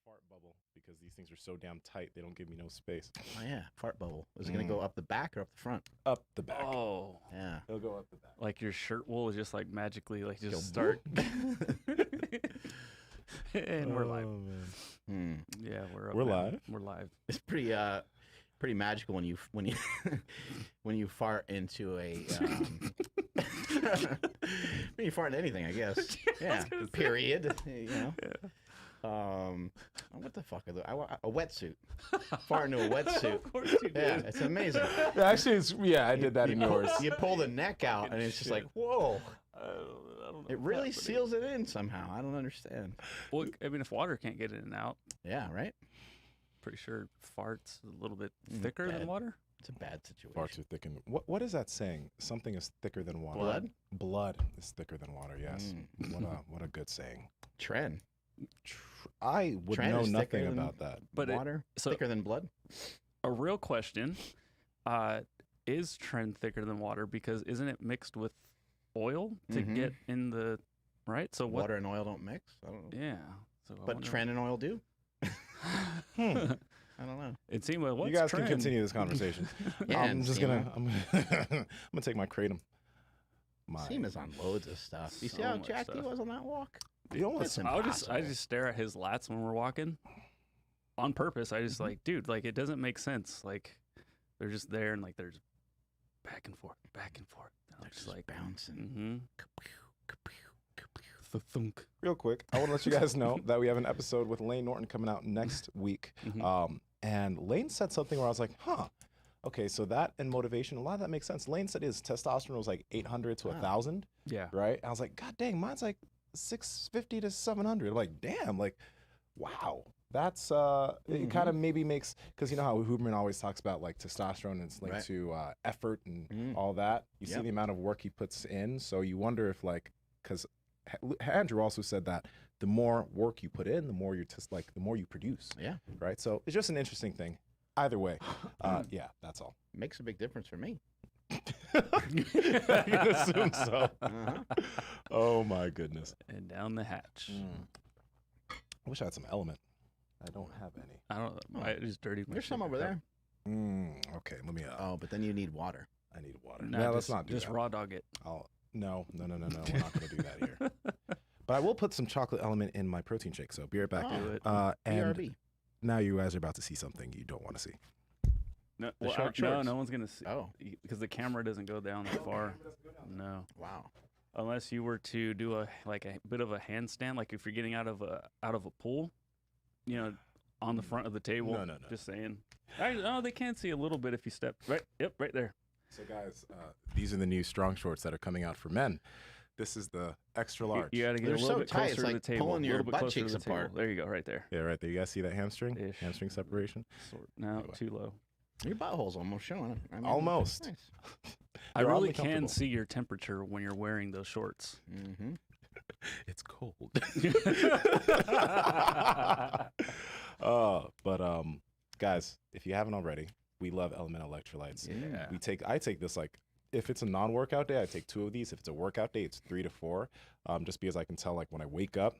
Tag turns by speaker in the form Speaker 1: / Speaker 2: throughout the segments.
Speaker 1: fart bubble because these things are so damn tight. They don't give me no space.
Speaker 2: Oh yeah, fart bubble. Is it gonna go up the back or up the front?
Speaker 1: Up the back.
Speaker 3: Oh,
Speaker 2: Yeah.
Speaker 1: It'll go up the back.
Speaker 3: like your shirt wool is just like magically like just
Speaker 2: Go
Speaker 3: start. And we're live.
Speaker 1: Man.
Speaker 3: Yeah, we're up
Speaker 1: We're
Speaker 3: now.
Speaker 1: live?
Speaker 3: We're live.
Speaker 2: It's pretty magical when you when you fart into a when you fart into anything, I guess. Yeah. Period. You know.
Speaker 3: Yeah.
Speaker 2: What the fuck are the a wetsuit? Fart into a wetsuit.
Speaker 3: Of course you did.
Speaker 2: Yeah, it's amazing.
Speaker 1: Actually, I did that in yours.
Speaker 2: You pull the neck out, and it's just like, whoa!
Speaker 3: I don't know
Speaker 2: It really seals it in somehow. I don't understand.
Speaker 3: Well, I mean, if water can't get in and out,
Speaker 2: Yeah, right.
Speaker 3: pretty sure farts a little bit thicker
Speaker 2: bad.
Speaker 3: than water.
Speaker 2: It's a bad situation.
Speaker 1: Farts are thick and what is that saying? Something is thicker than water.
Speaker 2: Blood?
Speaker 1: Blood is thicker than water. Yes. What a good saying.
Speaker 2: Tren.
Speaker 1: I would
Speaker 2: Tren
Speaker 1: know
Speaker 2: is thicker
Speaker 1: nothing
Speaker 2: than-
Speaker 1: about that.
Speaker 3: But
Speaker 2: Water thicker than blood.
Speaker 3: A real question: is Tren thicker than water? Because isn't it mixed with oil to get in the right? So what?
Speaker 2: Water and oil don't mix. I don't know.
Speaker 3: Yeah. So
Speaker 2: But Tren and oil do. I don't know.
Speaker 3: Nsima, what's
Speaker 1: You guys
Speaker 3: Tren?
Speaker 1: can continue this conversation.
Speaker 2: Yeah,
Speaker 1: I'm just
Speaker 2: Nsima.
Speaker 1: I'm gonna take my kratom.
Speaker 2: Seema's on loads of stuff. You see
Speaker 3: So
Speaker 2: how
Speaker 3: much
Speaker 2: jacked he
Speaker 3: stuff.
Speaker 2: was on that walk?
Speaker 1: You know
Speaker 2: It's
Speaker 1: what's
Speaker 2: impossible.
Speaker 3: I just stare at his lats when we're walking on purpose. I just like, dude, like it doesn't make sense. Like they're just there and like there's back and forth, back and forth. And I'm just like
Speaker 2: bouncing.
Speaker 3: thunk.
Speaker 1: real quick? I want to let you guys know that we have an episode with Lane Norton coming out next week. And Lane said something where I was like, huh. Okay, so that and motivation, a lot of that makes sense. Lane said his testosterone was like 800 to 1,000,
Speaker 3: Yeah.
Speaker 1: right? I was like, God dang, mine's like 650 to 700. I'm like, damn, like, wow. That's, it kind of maybe makes, because you know how Huberman always talks about like testosterone and it's linked
Speaker 2: Right.
Speaker 1: to effort and all that. You see
Speaker 2: Yep.
Speaker 1: the amount of work he puts in, so you wonder if like, because Andrew also said that the more work you put in, the more you're just like, the more you produce.
Speaker 2: Yeah.
Speaker 1: Right? So it's just an interesting thing. Either way, yeah, that's all.
Speaker 2: Makes a big difference for me.
Speaker 1: You can assume so. Oh my goodness.
Speaker 3: And down the hatch.
Speaker 1: I wish I had some element. I don't have any.
Speaker 3: I don't. I just dirtied my.
Speaker 2: There's some
Speaker 3: shit
Speaker 2: over
Speaker 3: up.
Speaker 2: there.
Speaker 1: Okay, let me.
Speaker 2: Oh, but then you need water.
Speaker 1: I need water.
Speaker 3: No,
Speaker 1: No,
Speaker 3: just,
Speaker 1: let's not do
Speaker 3: just
Speaker 1: that.
Speaker 3: raw dog it.
Speaker 1: No. We're not going to do that here. But I will put some chocolate element in my protein shake. So be right back.
Speaker 3: Do it.
Speaker 1: And
Speaker 2: BRB.
Speaker 1: now you guys are about to see something you don't want to see.
Speaker 3: No,
Speaker 2: short
Speaker 3: no,
Speaker 2: shorts.
Speaker 3: no one's gonna see.
Speaker 2: Oh.
Speaker 3: Because the camera doesn't go down that far. No,
Speaker 2: Wow.
Speaker 3: unless you were to do a bit of a handstand, like if you're getting out of a pool, you know, on the front of the table.
Speaker 1: No.
Speaker 3: Just saying. They can see a little bit if you step right. Yep, right there.
Speaker 1: So guys, these are the new strong shorts that are coming out for men. This is the extra large.
Speaker 3: You got to get
Speaker 2: They're
Speaker 3: a little
Speaker 2: so
Speaker 3: bit
Speaker 2: tight,
Speaker 3: closer
Speaker 2: it's
Speaker 3: to the
Speaker 2: like
Speaker 3: table.
Speaker 2: pulling
Speaker 3: a
Speaker 2: your
Speaker 3: little bit
Speaker 2: butt
Speaker 3: closer to
Speaker 2: cheeks
Speaker 3: the table.
Speaker 2: apart.
Speaker 3: There you go, right there.
Speaker 1: Yeah, right there. You guys see that hamstring?
Speaker 3: Ish.
Speaker 1: Hamstring separation?
Speaker 3: No, too low.
Speaker 2: Your butthole's almost showing. I mean,
Speaker 1: Almost.
Speaker 2: Nice.
Speaker 3: I
Speaker 1: They're
Speaker 3: really
Speaker 1: oddly
Speaker 3: can
Speaker 1: comfortable.
Speaker 3: see your temperature when you're wearing those shorts.
Speaker 1: It's cold. But guys, if you haven't already, we love Element Electrolytes.
Speaker 3: Yeah.
Speaker 1: I take this like, if it's a non-workout day, I take 2 of these. If it's a workout day, it's 3 to 4. Just because I can tell like when I wake up,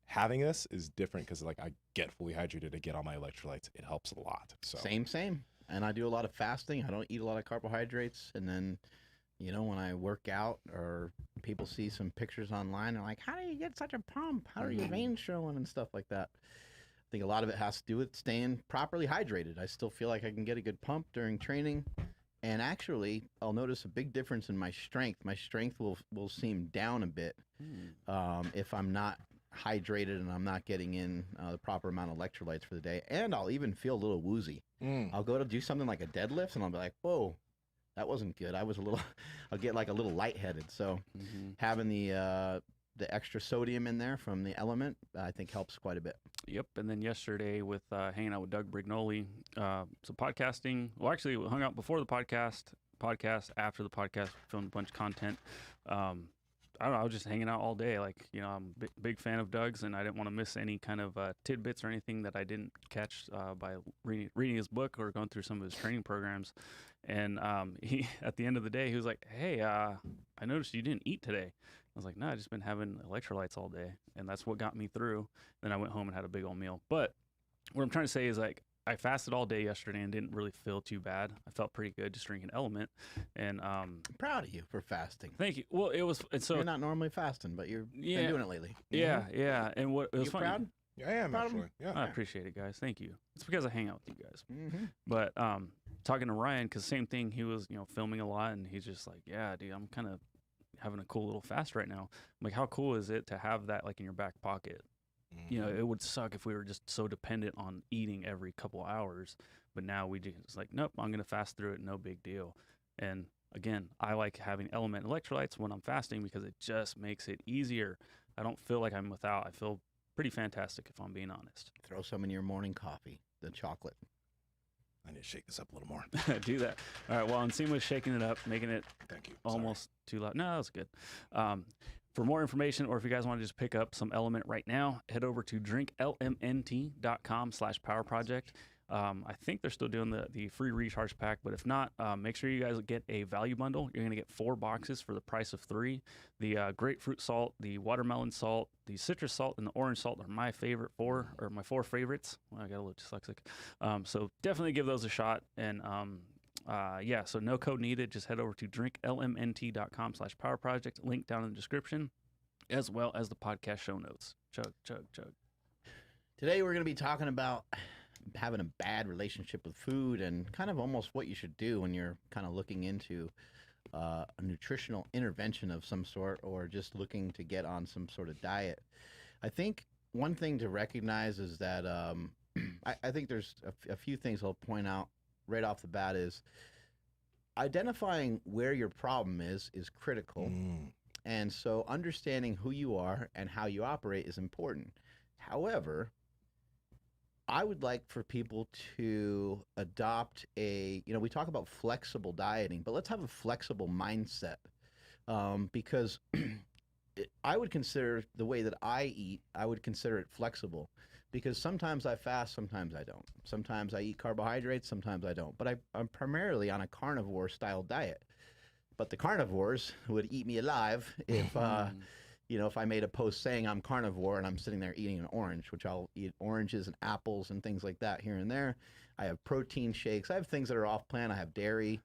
Speaker 1: having this is different because like I get fully hydrated to get all my electrolytes. It helps a lot. So
Speaker 2: Same. And I do a lot of fasting. I don't eat a lot of carbohydrates. And then, you know, when I work out or people see some pictures online, they're like, how do you get such a pump? How are your veins showing and stuff like that? I think a lot of it has to do with staying properly hydrated. I still feel like I can get a good pump during training. And actually, I'll notice a big difference in my strength. My strength will seem down a bit if I'm not hydrated and I'm not getting in the proper amount of electrolytes for the day. And I'll even feel a little woozy. I'll go to do something like a deadlift and I'll be like, whoa, that wasn't good. I'll get like a little lightheaded. So having the extra sodium in there from the element, I think helps quite a bit.
Speaker 3: Yep. And then yesterday with hanging out with Doug Brignoli, so podcasting. Well, actually, we hung out before the podcast after the podcast, filmed a bunch of content. I don't know, I was just hanging out all day. Like, you know, I'm a big fan of Doug's, and I didn't want to miss any kind of tidbits or anything that I didn't catch by reading his book or going through some of his training programs. And he, at the end of the day, he was like, "Hey, I noticed you didn't eat today." I was like, "No, I've just been having electrolytes all day," and that's what got me through. Then I went home and had a big old meal. But what I'm trying to say is, like, I fasted all day yesterday and didn't really feel too bad. I felt pretty good just drinking Element. And
Speaker 2: I'm proud of you for fasting.
Speaker 3: thank you. Well, it was, and so
Speaker 2: You're not normally fasting, but you've been doing it lately.
Speaker 3: yeah. And what it was
Speaker 2: You
Speaker 3: funny.
Speaker 2: proud?
Speaker 1: Yeah, I am
Speaker 2: Proud of
Speaker 1: actually. Yeah.
Speaker 3: I appreciate it, guys. Thank you. It's because I hang out with you guys.
Speaker 2: Mm-hmm.
Speaker 3: But talking to Ryan, because same thing, he was, you know, filming a lot, and he's just like, "Yeah, dude, I'm kind of having a cool little fast right now." I'm like, how cool is it to have that like in your back pocket? You know, it would suck if we were just so dependent on eating every couple hours, but now we just like, nope, I'm gonna fast through it, no big deal. And again, I like having Element electrolytes when I'm fasting because it just makes it easier. I don't feel like I'm without. I feel pretty fantastic if I'm being honest.
Speaker 2: Throw some in your morning coffee, the chocolate.
Speaker 1: I need to shake this up a little more.
Speaker 3: Do that. All right. Well, Nsima's shaking it up, making it
Speaker 1: Thank you.
Speaker 3: almost too loud. No, that was good. For more information, or if you guys want to just pick up some Element right now, head over to drinklmnt.com/powerproject. I think they're still doing the free recharge pack, but if not, make sure you guys get a value bundle. You're going to get 4 boxes for the price of 3. The grapefruit salt, the watermelon salt, the citrus salt, and the orange salt are my favorite 4, or my 4 favorites. Well, I got a little dyslexic. So definitely give those a shot. And yeah, so no code needed. Just head over to drinklmnt.com/powerproject. Link down in the description, as well as the podcast show notes. Chug, chug, chug.
Speaker 2: Today we're going to be talking about having a bad relationship with food and kind of almost what you should do when you're kind of looking into a nutritional intervention of some sort, or just looking to get on some sort of diet. I think one thing to recognize is that I think there's a few things I'll point out right off the bat. Is identifying where your problem is critical. And so understanding who you are and how you operate is important. However, I would like for people to adopt we talk about flexible dieting, but let's have a flexible mindset, because I would consider the way that I eat, I would consider it flexible, because sometimes I fast, sometimes I don't. Sometimes I eat carbohydrates, sometimes I don't. But I'm primarily on a carnivore style diet. But the carnivores would eat me alive if if I made a post saying I'm carnivore and I'm sitting there eating an orange, which I'll eat oranges and apples and things like that here and there. I have protein shakes. I have things that are off plan. I have dairy.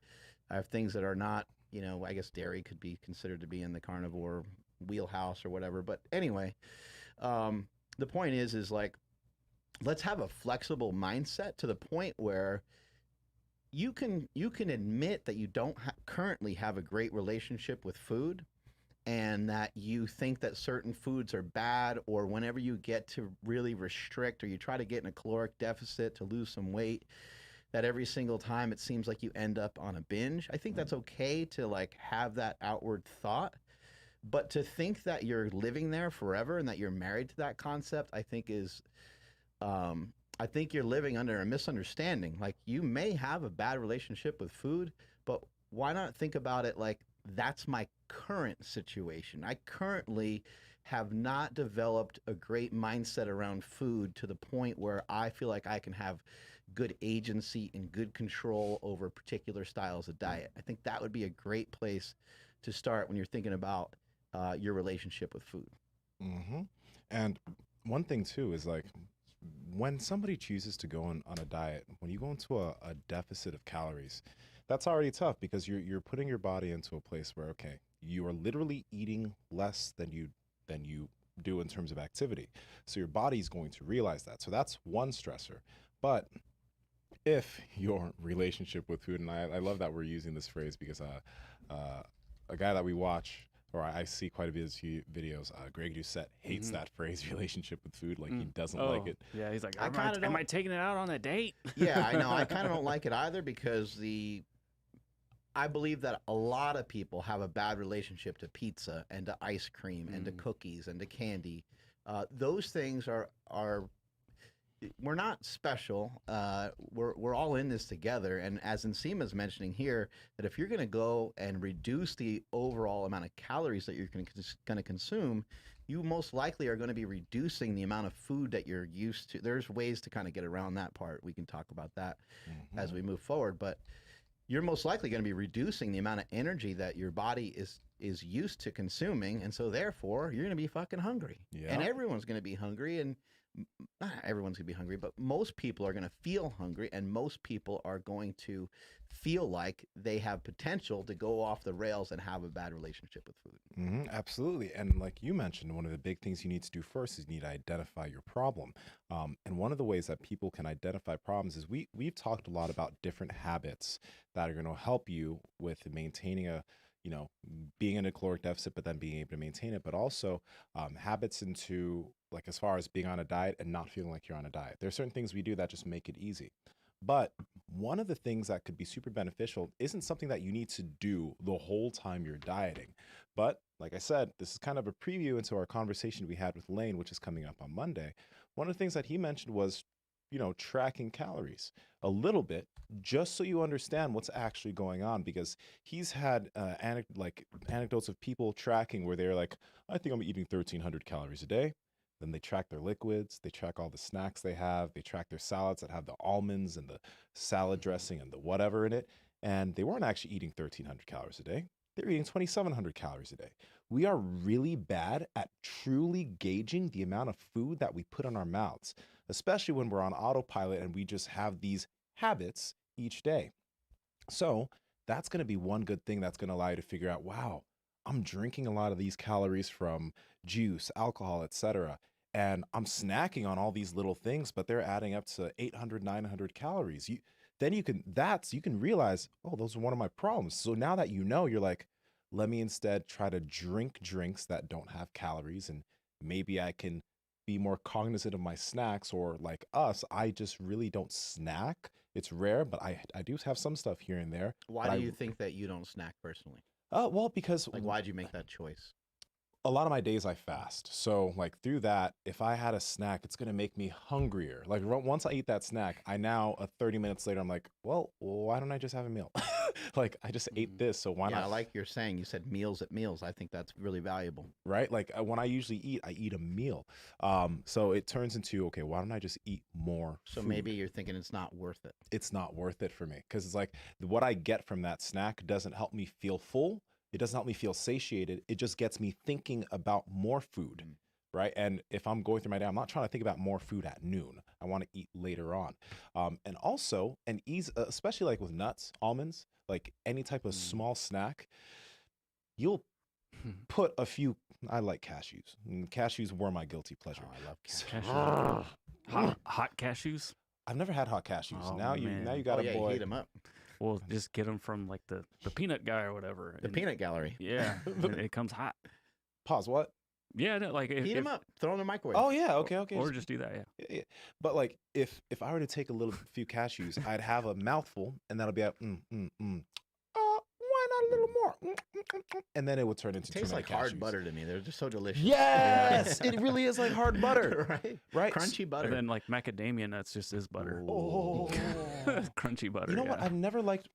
Speaker 2: I have things that are not, I guess dairy could be considered to be in the carnivore wheelhouse or whatever. But anyway, the point is like, let's have a flexible mindset to the point where you can admit that you don't currently have a great relationship with food, and that you think that certain foods are bad, or whenever you get to really restrict or you try to get in a caloric deficit to lose some weight, that every single time it seems like you end up on a binge. I think that's okay to like have that outward thought, but to think that you're living there forever and that you're married to that concept, I think is I think you're living under a misunderstanding. Like, you may have a bad relationship with food, but why not think about it like, that's my current situation. I currently have not developed a great mindset around food to the point where I feel like I can have good agency and good control over particular styles of diet. I think that would be a great place to start when you're thinking about your relationship with food.
Speaker 1: And one thing too is like, when somebody chooses to go on a diet, when you go into a deficit of calories, that's already tough, because you're putting your body into a place where, okay, you are literally eating less than you do in terms of activity. So your body's going to realize that. So that's one stressor. But if your relationship with food, and I love that we're using this phrase, because a guy that we watch, or I see quite a bit of his videos, Greg Doucette hates that phrase, relationship with food. Like, he doesn't like it.
Speaker 3: Yeah, he's like, am I taking it out on a date?
Speaker 2: Yeah, I know. I kind of don't like it either, because I believe that a lot of people have a bad relationship to pizza and to ice cream and to cookies and to candy. Those things are we're not special. We're all in this together. And as Nsima's mentioning here, that if you're going to go and reduce the overall amount of calories that you're going to consume, you most likely are going to be reducing the amount of food that you're used to. There's ways to kind of get around that part. We can talk about that as we move forward. But you're most likely going to be reducing the amount of energy that your body is used to consuming, and so therefore you're going to be fucking hungry.
Speaker 1: Yeah.
Speaker 2: And everyone's going to be hungry, and not everyone's going to be hungry, but most people are going to feel hungry, and most people are going to feel like they have potential to go off the rails and have a bad relationship with food.
Speaker 1: Absolutely. And like you mentioned, one of the big things you need to do first is you need to identify your problem. And one of the ways that people can identify problems is we've talked a lot about different habits that are going to help you with maintaining being in a caloric deficit, but then being able to maintain it, but also habits into like as far as being on a diet and not feeling like you're on a diet. There are certain things we do that just make it easy. But one of the things that could be super beneficial isn't something that you need to do the whole time you're dieting. But like I said, this is kind of a preview into our conversation we had with Lane, which is coming up on Monday. One of the things that he mentioned was, tracking calories a little bit, just so you understand what's actually going on, because he's had anecdotes of people tracking where they're like, I think I'm eating 1,300 calories a day. Then they track their liquids, they track all the snacks they have, they track their salads that have the almonds and the salad dressing and the whatever in it. And they weren't actually eating 1,300 calories a day. They're eating 2,700 calories a day. We are really bad at truly gauging the amount of food that we put in our mouths, especially when we're on autopilot and we just have these habits each day. So that's going to be one good thing that's going to allow you to figure out, wow, I'm drinking a lot of these calories from juice, alcohol, etc. And I'm snacking on all these little things, but they're adding up to 800, 900 calories. You can realize, oh, those are one of my problems. So now that you're like, let me instead try to drink drinks that don't have calories, and maybe I can be more cognizant of my snacks. Or like us, I just really don't snack. It's rare, but I do have some stuff here and there.
Speaker 2: Why do you think that you don't snack personally?
Speaker 1: Well, because
Speaker 2: why'd you make that choice?
Speaker 1: A lot of my days I fast. So like through that, if I had a snack, it's going to make me hungrier. Like once I eat that snack, 30 minutes later, I'm like, well, why don't I just have a meal? Like I just ate this, so why not?
Speaker 2: Yeah, like you're saying, you said meals at meals. I think that's really valuable.
Speaker 1: Right? Like when I usually eat, I eat a meal. So it turns into, okay, why don't I just eat more food?
Speaker 2: Maybe you're thinking it's not worth it.
Speaker 1: It's not worth it for me, because it's like what I get from that snack doesn't help me feel full. It doesn't help me feel satiated. It just gets me thinking about more food, right? And if I'm going through my day, I'm not trying to think about more food at noon. I want to eat later on. And also, especially like with nuts, almonds, like any type of small snack, you'll put a few. I like cashews. Cashews were my guilty pleasure.
Speaker 2: Oh, I love cashews.
Speaker 3: Hot cashews?
Speaker 1: I've never had hot cashews.
Speaker 3: Oh,
Speaker 1: now you got a boy.
Speaker 2: Heat them up.
Speaker 3: Well, just get them from like the peanut guy or whatever.
Speaker 2: The peanut gallery.
Speaker 3: Yeah, it comes hot.
Speaker 1: Pause. What?
Speaker 3: Yeah, no, like
Speaker 2: heat them up, throw them in the microwave.
Speaker 1: Oh yeah, okay.
Speaker 3: Or just do that,
Speaker 1: yeah. But like, if I were to take a few cashews, I'd have a mouthful, and that'll be like, why not a little more? And then it would turn into
Speaker 2: it tastes
Speaker 1: too many
Speaker 2: like
Speaker 1: cashews.
Speaker 2: hard butter to me. They're just so delicious.
Speaker 1: Yes, it really is like hard butter, right?
Speaker 2: Crunchy butter.
Speaker 3: And then like macadamia nuts just is butter.
Speaker 1: Oh,
Speaker 3: crunchy butter.
Speaker 1: You know what? I've never liked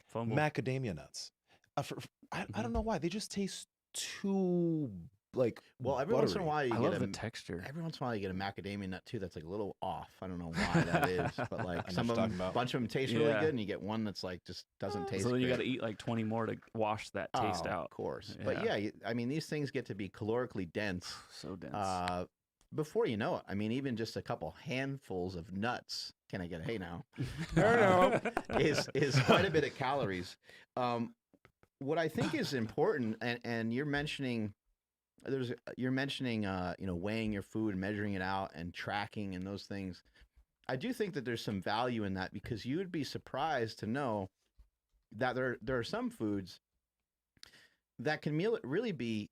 Speaker 3: Fumble.
Speaker 1: macadamia nuts. I don't know why. They just taste too like.
Speaker 2: Well, every once in a while you
Speaker 3: I
Speaker 2: get
Speaker 3: love the texture.
Speaker 2: Every once in a while you get a macadamia nut too that's like a little off. I don't know why that is, but like some of them, a bunch of them taste really good, and you get one that's like just doesn't taste.
Speaker 3: So then you
Speaker 2: great.
Speaker 3: got to eat like 20 more to wash that taste out.
Speaker 2: Of course, but yeah, I mean these things get to be calorically dense.
Speaker 3: So dense.
Speaker 2: Before you know it, I mean even just a couple handfuls of nuts. Can I get a hey now?
Speaker 1: No.
Speaker 2: is quite a bit of calories. What I think is important, and you're mentioning. You're mentioning, weighing your food, measuring it out, and tracking and those things. I do think that there's some value in that, because you would be surprised to know that there are some foods that can really be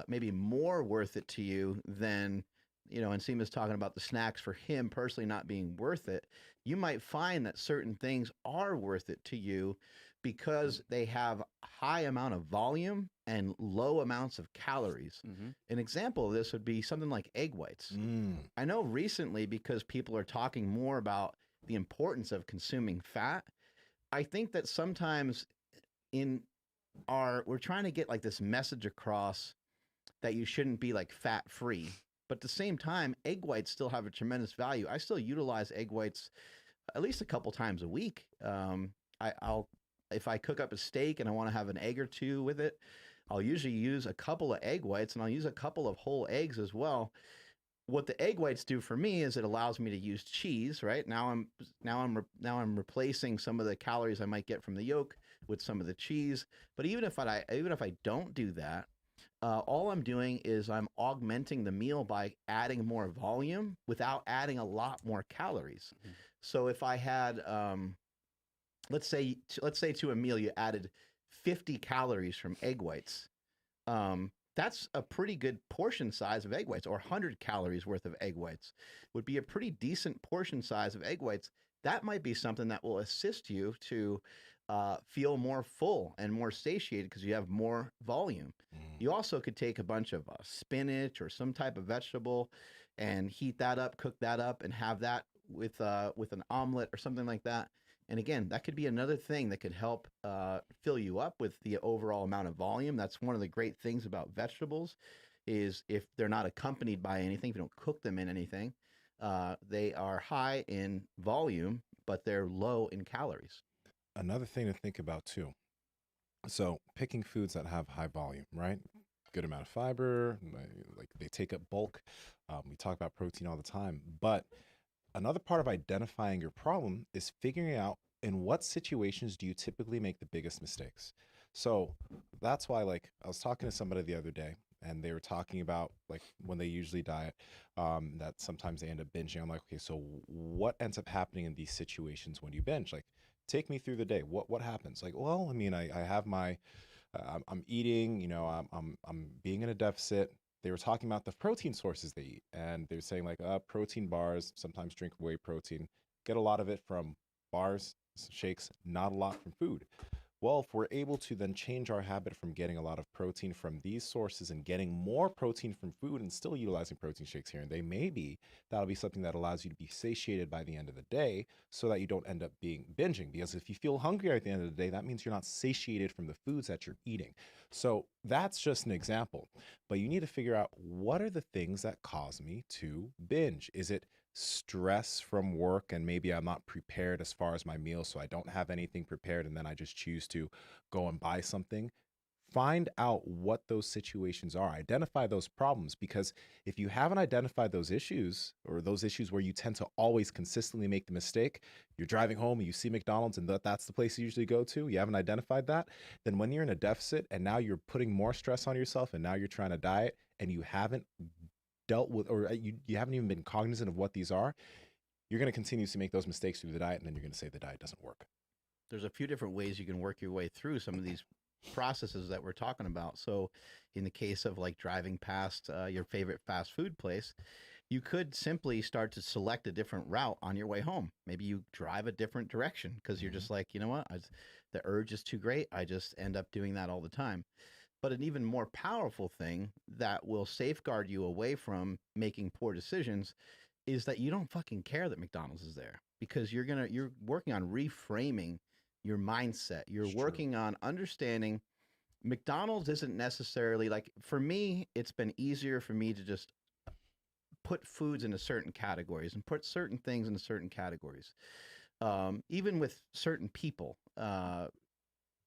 Speaker 2: maybe more worth it to you than, and Nsima's talking about the snacks for him personally not being worth it. You might find that certain things are worth it to you because they have high amount of volume and low amounts of calories. An example of this would be something like egg whites. I know recently, because people are talking more about the importance of consuming fat, I think that sometimes we're trying to get like this message across that you shouldn't be like fat free. But at the same time, egg whites still have a tremendous value. I still utilize egg whites at least a couple times a week. If I cook up a steak and I want to have an egg or two with it, I'll usually use a couple of egg whites, and I'll use a couple of whole eggs as well. What the egg whites do for me is it allows me to use cheese. Right now, I'm replacing some of the calories I might get from the yolk with some of the cheese. But even if I don't do that, all I'm doing is I'm augmenting the meal by adding more volume without adding a lot more calories. So if I had, let's say to a meal you added 50 calories from egg whites, that's a pretty good portion size of egg whites, or 100 calories worth of egg whites would be a pretty decent portion size of egg whites. That might be something that will assist you to feel more full and more satiated because you have more volume. You also could take a bunch of spinach or some type of vegetable and heat that up, cook that up, and have that with an omelet or something like that. And again, that could be another thing that could help fill you up with the overall amount of volume. That's one of the great things about vegetables, is if they're not accompanied by anything, if you don't cook them in anything, they are high in volume, but they're low in calories.
Speaker 1: Another thing to think about too. So picking foods that have high volume, right? Good amount of fiber, like they take up bulk. We talk about protein all the time, but another part of identifying your problem is figuring out in what situations do you typically make the biggest mistakes. So that's why, like, I was talking to somebody the other day, and they were talking about like when they usually diet, that sometimes they end up binging. I'm like, okay, so what ends up happening in these situations when you binge? Like, take me through the day. What happens? Like, well, I mean, I have my, I'm eating, I'm being in a deficit. They were talking about the protein sources they eat, and they were saying like protein bars, sometimes drink whey protein, get a lot of it from bars, shakes, not a lot from food. Well, if we're able to then change our habit from getting a lot of protein from these sources and getting more protein from food and still utilizing protein shakes here and there, maybe that'll be something that allows you to be satiated by the end of the day so that you don't end up being binging. Because if you feel hungry at the end of the day, that means you're not satiated from the foods that you're eating. So that's just an example. But you need to figure out, what are the things that cause me to binge? Is it stress from work and maybe I'm not prepared as far as my meal, so I don't have anything prepared and then I just choose to go and buy something? Find out what those situations are, identify those problems, because if you haven't identified those issues, or those issues where you tend to always consistently make the mistake, you're driving home and you see McDonald's and that's the place you usually go to, you haven't identified that, then when you're in a deficit and now you're putting more stress on yourself and now you're trying to diet and you haven't dealt with, or you haven't even been cognizant of what these are, you're going to continue to make those mistakes through the diet, and then you're going to say the diet doesn't work.
Speaker 2: There's a few different ways you can work your way through some of these processes that we're talking about. So in the case of like driving past your favorite fast food place, you could simply start to select a different route on your way home. Maybe you drive a different direction because you're just like, you know what, the urge is too great. I just end up doing that all the time. But an even more powerful thing that will safeguard you away from making poor decisions is that you don't fucking care that McDonald's is there, because you're working on reframing your mindset. You're working on understanding McDonald's isn't necessarily like, for me, it's been easier for me to just put foods into certain categories and put certain things into certain categories. Even with certain people,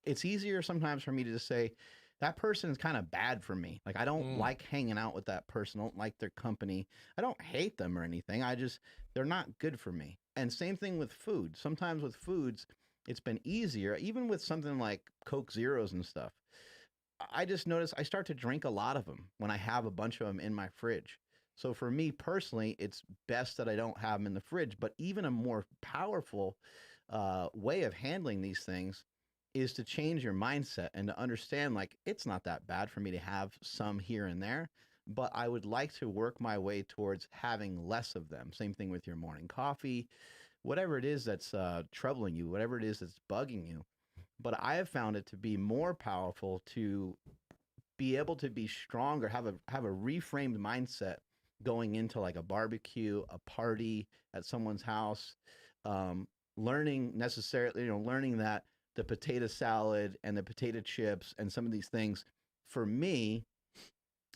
Speaker 2: it's easier sometimes for me to just say, that person is kind of bad for me. Like, I don't like hanging out with that person. I don't like their company. I don't hate them or anything. They're not good for me. And same thing with food. Sometimes with foods, it's been easier, even with something like Coke Zeros and stuff. I just notice I start to drink a lot of them when I have a bunch of them in my fridge. So for me personally, it's best that I don't have them in the fridge. But even a more powerful way of handling these things is to change your mindset and to understand, like, it's not that bad for me to have some here and there, but I would like to work my way towards having less of them. Same thing with your morning coffee, whatever it is that's troubling you, whatever it is that's bugging you. but I have found it to be more powerful to be able to be stronger, have a reframed mindset going into like a barbecue, a party at someone's house, learning that the potato salad and the potato chips and some of these things, for me,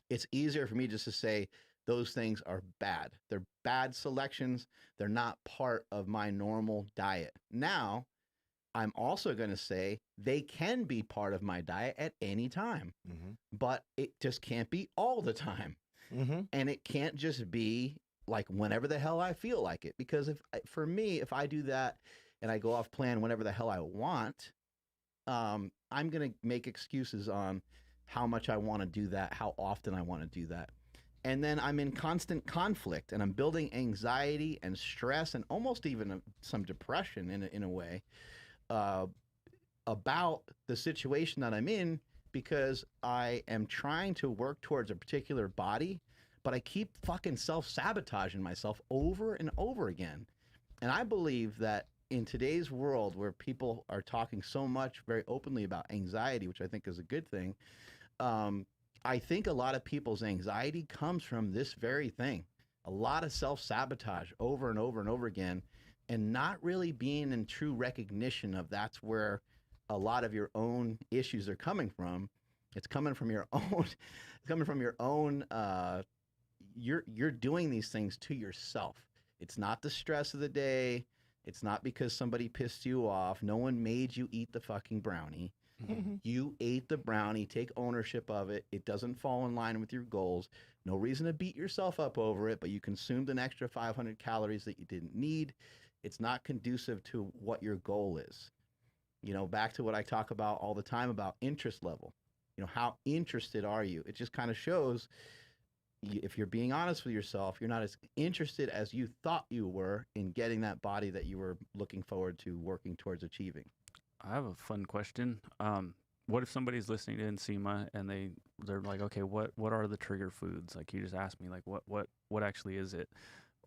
Speaker 2: it's easier for me just to say those things are bad. They're bad selections. They're not part of my normal diet. Now, I'm also going to say they can be part of my diet at any time, but it just can't be all the time. And it can't just be like whenever the hell I feel like it. Because for me, if I do that and I go off plan whenever the hell I want, I'm going to make excuses on how much I want to do that, how often I want to do that. And then I'm in constant conflict, and I'm building anxiety and stress and almost even some depression in a way about the situation that I'm in, because I am trying to work towards a particular body, but I keep fucking self-sabotaging myself over and over again. And I believe that in today's world where people are talking so much very openly about anxiety, which I think is a good thing, I think a lot of people's anxiety comes from this very thing. A lot of self-sabotage over and over and over again, and not really being in true recognition of that's where a lot of your own issues are coming from. It's coming from your own, you're doing these things to yourself. It's not the stress of the day. It's not because somebody pissed you off. No one made you eat the fucking brownie. You ate the brownie. Take ownership of it. It doesn't fall in line with your goals. No reason to beat yourself up over it, but you consumed an extra 500 calories that you didn't need. It's not conducive to what your goal is. You know, back to what I talk about all the time about interest level. You know, how interested are you? It just kind of shows, if you're being honest with yourself, you're not as interested as you thought you were in getting that body that you were looking forward to working towards achieving.
Speaker 3: I have a fun question. What if somebody's listening to Nsima and they're like, okay, what are the trigger foods? Like you just asked me, like what actually is it?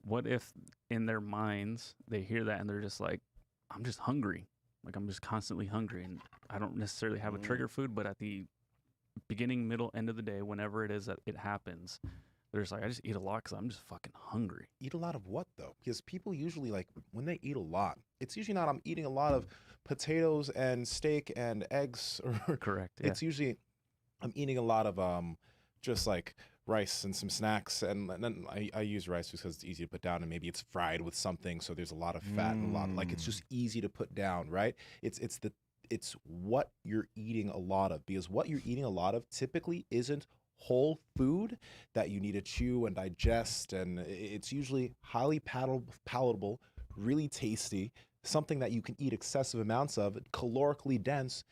Speaker 3: What if in their minds they hear that and they're just like, I'm just hungry. Like I'm just constantly hungry, and I don't necessarily have a trigger food, but at the beginning, middle, end of the day, whenever it is that it happens, they're just like, I just eat a lot because I'm just fucking hungry.
Speaker 1: Eat a lot of what though? Because people usually, like, when they eat a lot, it's usually not I'm eating a lot of potatoes and steak and eggs. Or
Speaker 3: Correct. Yeah.
Speaker 1: It's usually I'm eating a lot of just like rice and some snacks, and then I use rice because it's easy to put down, and maybe it's fried with something, so there's a lot of fat and a lot of, like, it's just easy to put down, right? It's what you're eating a lot of, because what you're eating a lot of typically isn't whole food that you need to chew and digest, and it's usually highly palatable, really tasty, something that you can eat excessive amounts of, calorically dense.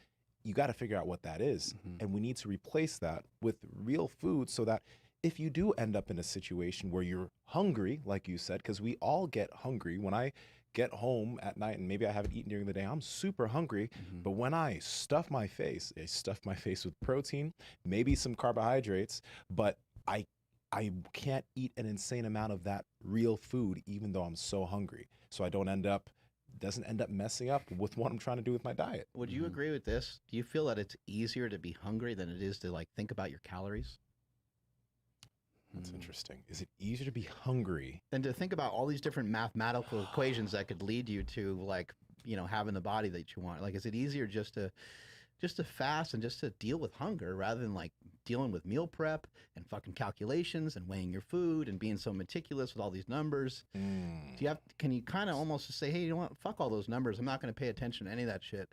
Speaker 1: You got to figure out what that is, and we need to replace that with real food, so that if you do end up in a situation where you're hungry, like you said, because we all get hungry. When I get home at night and maybe I haven't eaten during the day, I'm super hungry. But when I stuff my face with protein, maybe some carbohydrates, but I can't eat an insane amount of that real food, even though I'm so hungry. So I doesn't end up messing up with what I'm trying to do with my diet.
Speaker 2: Would you agree with this? Do you feel that it's easier to be hungry than it is to like think about your calories?
Speaker 1: That's interesting. Is it easier to be hungry
Speaker 2: than to think about all these different mathematical equations that could lead you to, like, you know, having the body that you want? Like, is it easier just to fast and just to deal with hunger rather than like dealing with meal prep and fucking calculations and weighing your food and being so meticulous with all these numbers? Can you kind of almost just say, hey, you know what? Fuck all those numbers. I'm not going to pay attention to any of that shit.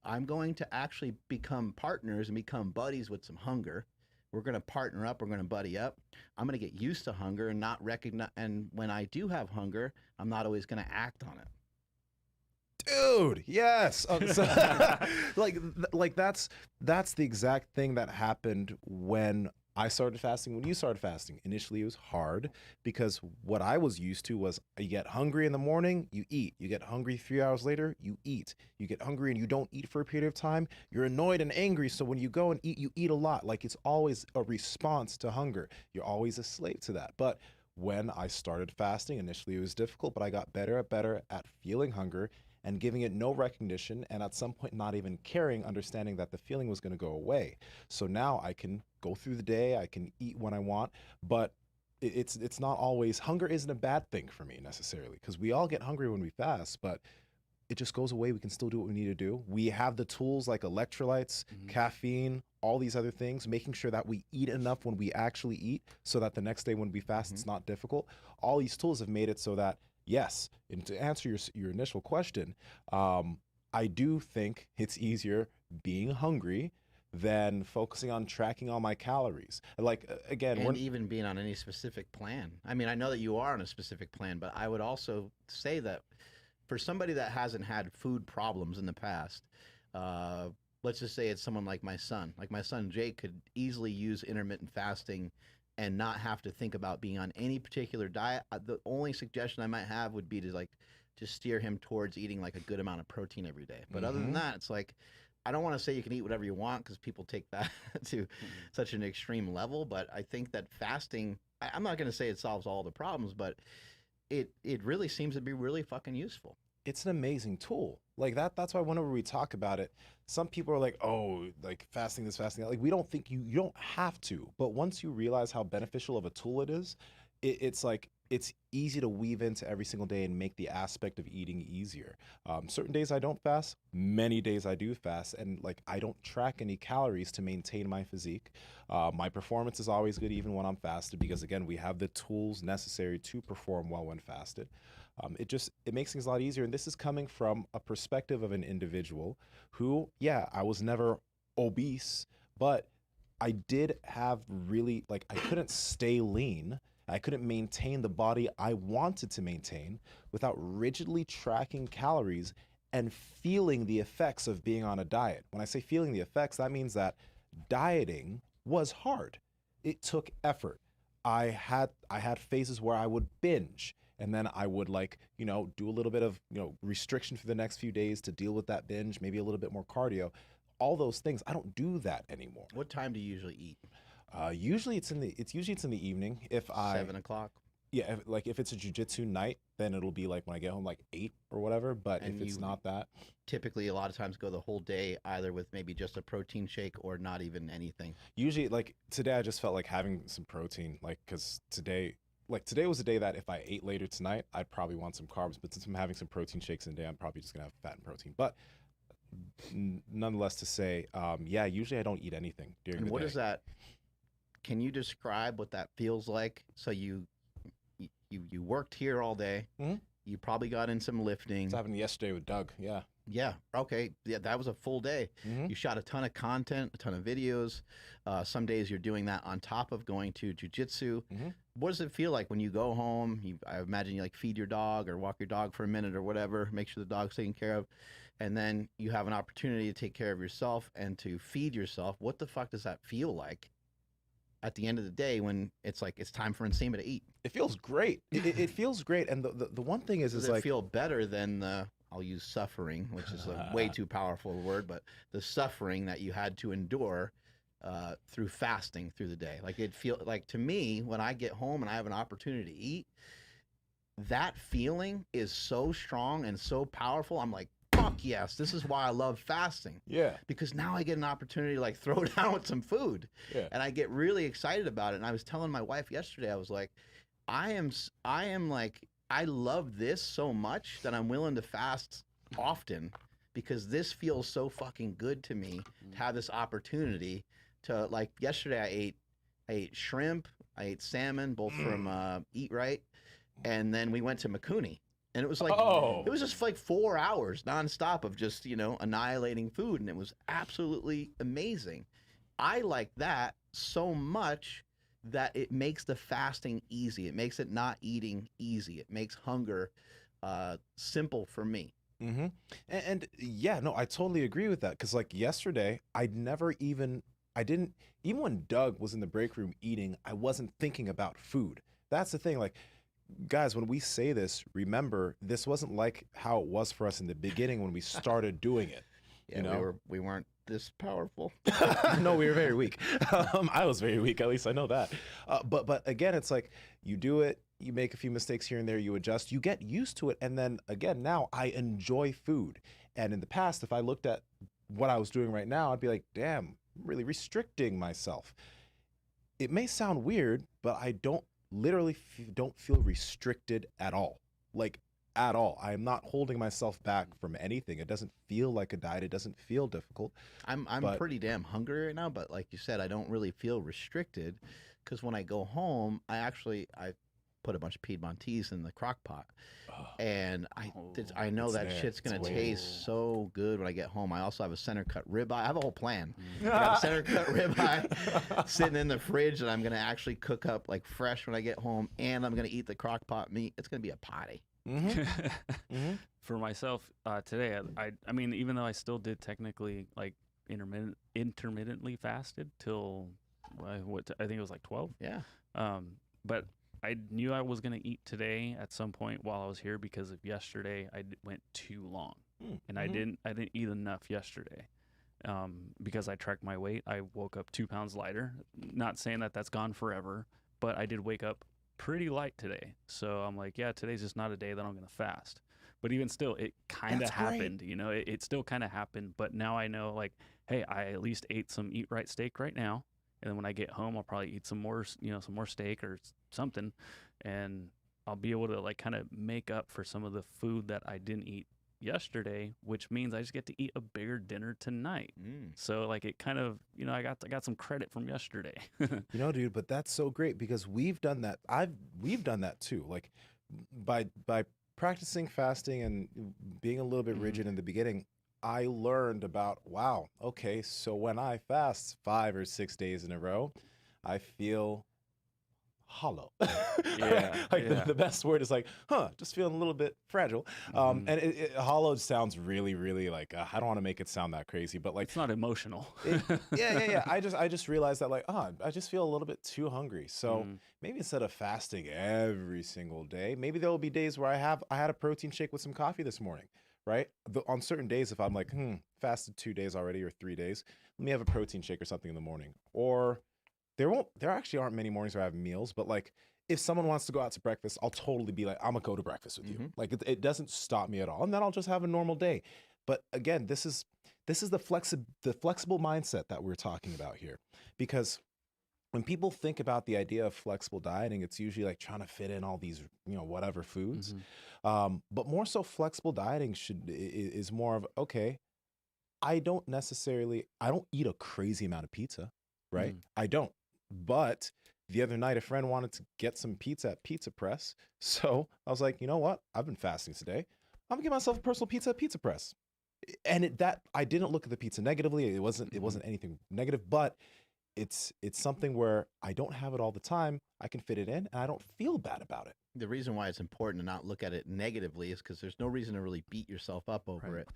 Speaker 2: I'm going to actually become partners and become buddies with some hunger. We're going to partner up. We're going to buddy up. I'm going to get used to hunger and not recognize. And when I do have hunger, I'm not always going to act on it.
Speaker 1: Dude, yes. Like that's the exact thing that happened when I started fasting, when you started fasting. Initially, it was hard because what I was used to was you get hungry in the morning, you eat. You get hungry 3 hours later, you eat. You get hungry and you don't eat for a period of time, you're annoyed and angry. So when you go and eat, you eat a lot. Like, it's always a response to hunger. You're always a slave to that. But when I started fasting, initially it was difficult, but I got better at feeling hunger. and giving it no recognition, and at some point not even caring, understanding that the feeling was going to go away. So now I can go through the day, I can eat when I want, but it's not always, hunger isn't a bad thing for me necessarily, because we all get hungry when we fast, but it just goes away. We can still do what we need to do. We have the tools like electrolytes, caffeine, all these other things, making sure that we eat enough when we actually eat so that the next day when we fast, it's not difficult. All these tools have made it so that, yes, and to answer your initial question, I do think it's easier being hungry than focusing on tracking all my calories. Like, again,
Speaker 2: and even being on any specific plan. I mean, I know that you are on a specific plan, but I would also say that for somebody that hasn't had food problems in the past, let's just say it's someone like my son. Like my son Jake could easily use intermittent fasting and not have to think about being on any particular diet. The only suggestion I might have would be to like just steer him towards eating like a good amount of protein every day. But other than that, it's like, I don't want to say you can eat whatever you want because people take that to such an extreme level. But I think that fasting, I'm not going to say it solves all the problems, but it really seems to be really fucking useful.
Speaker 1: It's an amazing tool. Like that's why whenever we talk about it, some people are like, oh, like fasting this, fasting that. Like, we don't think you don't have to. But once you realize how beneficial of a tool it is, it's like, it's easy to weave into every single day and make the aspect of eating easier. Certain days I don't fast, many days I do fast, and like, I don't track any calories to maintain my physique. My performance is always good even when I'm fasted, because again, we have the tools necessary to perform well when fasted. It makes things a lot easier. And this is coming from a perspective of an individual who, yeah, I was never obese, but I did have really, like, I couldn't stay lean. I couldn't maintain the body I wanted to maintain without rigidly tracking calories and feeling the effects of being on a diet. When I say feeling the effects, that means that dieting was hard. It took effort. I had phases where I would binge, and then I would, like, do a little bit of, restriction for the next few days to deal with that binge, maybe a little bit more cardio. All those things, I don't do that anymore.
Speaker 2: What time do you usually eat?
Speaker 1: Usually it's in the evening. If
Speaker 2: 7 o'clock.
Speaker 1: Yeah, if it's a jiu-jitsu night, then it'll be like when I get home, like 8 or whatever. But if it's not that,
Speaker 2: typically a lot of times go the whole day either with maybe just a protein shake or not even anything.
Speaker 1: Usually, like today, I just felt like having some protein, because today was a day that if I ate later tonight, I'd probably want some carbs. But since I'm having some protein shakes in the day, I'm probably just gonna have fat and protein. But nonetheless, to say, yeah, usually I don't eat anything during the day.
Speaker 2: And what is that? Can you describe what that feels like? So you worked here all day.
Speaker 1: Mm-hmm.
Speaker 2: You probably got in some lifting.
Speaker 1: It's happened yesterday with Doug. Yeah.
Speaker 2: Yeah. Okay. Yeah, that was a full day.
Speaker 1: Mm-hmm.
Speaker 2: You shot a ton of content, a ton of videos. Some days you're doing that on top of going to jiu-jitsu.
Speaker 1: Mm-hmm.
Speaker 2: What does it feel like when you go home? I imagine you like feed your dog or walk your dog for a minute or whatever, make sure the dog's taken care of. And then you have an opportunity to take care of yourself and to feed yourself. What the fuck does that feel like at the end of the day when it's like it's time for Nsima to eat?
Speaker 1: It feels great. It feels great. And the one thing is
Speaker 2: Does
Speaker 1: like,
Speaker 2: it feel better than the, I'll use suffering, which is a way too powerful a word, but the suffering that you had to endure through fasting through the day? Like, it feel like, to me, when I get home and I have an opportunity to eat, that feeling is so strong and so powerful. I'm like, fuck yes, this is why I love fasting.
Speaker 1: Yeah.
Speaker 2: Because now I get an opportunity to like throw down with some food.
Speaker 1: Yeah.
Speaker 2: And I get really excited about it. And I was telling my wife yesterday, I was like, I am like, I love this so much that I'm willing to fast often, because this feels so fucking good to me to have this opportunity to, like, yesterday I ate shrimp, I ate salmon, both from Eat Right, and then we went to Makuni. And it was like, it was just like 4 hours nonstop of just, annihilating food. And it was absolutely amazing. I like that so much that it makes the fasting easy. It makes it not eating easy. It makes hunger simple for me.
Speaker 1: Mm-hmm. And yeah, no, I totally agree with that. Because like yesterday, I didn't, even when Doug was in the break room eating, I wasn't thinking about food. That's the thing. Like, guys, when we say this, remember, this wasn't like how it was for us in the beginning when we started doing it.
Speaker 2: Yeah, we weren't this powerful.
Speaker 1: No, we were very weak. I was very weak, at least I know that. But again, it's like you do it, you make a few mistakes here and there, you adjust, you get used to it. And then again, now I enjoy food. And in the past, if I looked at what I was doing right now, I'd be like, damn, I'm really restricting myself. It may sound weird, but I don't don't feel restricted at all. Like, at all. I am not holding myself back from anything. It doesn't feel like a diet. It doesn't feel difficult.
Speaker 2: I'm pretty damn hungry right now, but like you said, I don't really feel restricted because when I go home, I put a bunch of Piedmontese in the crock pot. And I know that shit's gonna taste so good when I get home. I also have a center cut ribeye. I have a whole plan. I got a center cut ribeye sitting in the fridge that I'm gonna actually cook up like fresh when I get home, and I'm gonna eat the crock pot meat. It's gonna be a party.
Speaker 3: For myself, today, I mean, even though I still did technically like intermittently fasted till I think it was like 12.
Speaker 2: Yeah.
Speaker 3: But I knew I was gonna eat today at some point while I was here because of yesterday. I went too long, and I didn't eat enough yesterday. Because I tracked my weight, I woke up 2 pounds lighter. Not saying that that's gone forever, but I did wake up pretty light today. So I'm like, yeah, today's just not a day that I'm gonna fast. But even still, it kind of happened. You know, it still kind of happened. But now I know, like, hey, I at least ate some Eat Right steak right now. And then when I get home, I'll probably eat some more steak or something, and I'll be able to like kind of make up for some of the food that I didn't eat yesterday, which means I just get to eat a bigger dinner tonight. So like it kind of, I got some credit from yesterday.
Speaker 1: Dude, but that's so great because we've done that. We've done that too. Like by practicing fasting and being a little bit rigid in the beginning, I learned about, wow, okay, so when I fast 5 or 6 days in a row, I feel hollow. The best word is like, just feeling a little bit fragile. And hollow sounds really, really like, I don't want to make it sound that crazy, but like.
Speaker 3: It's not emotional.
Speaker 1: Yeah. I just realized that like, I just feel a little bit too hungry. So maybe instead of fasting every single day, maybe there will be days where I had a protein shake with some coffee this morning. Right? On certain days, if I'm like, fasted 2 days already or 3 days, let me have a protein shake or something in the morning. Or there actually aren't many mornings where I have meals, but like if someone wants to go out to breakfast, I'll totally be like, I'm gonna go to breakfast with you. Like it doesn't stop me at all. And then I'll just have a normal day. But again, this is the flexible mindset that we're talking about here. Because when people think about the idea of flexible dieting, it's usually like trying to fit in all these, whatever foods. But more so flexible dieting is more of, okay, I don't eat a crazy amount of pizza, right? I don't. But the other night, a friend wanted to get some pizza at Pizza Press. So I was like, you know what? I've been fasting today. I'm gonna get myself a personal pizza at Pizza Press. And I didn't look at the pizza negatively. It wasn't anything negative, but it's something where I don't have it all the time. I can fit it in and I don't feel bad about it.
Speaker 2: The reason why it's important to not look at it negatively is because there's no reason to really beat yourself up over it.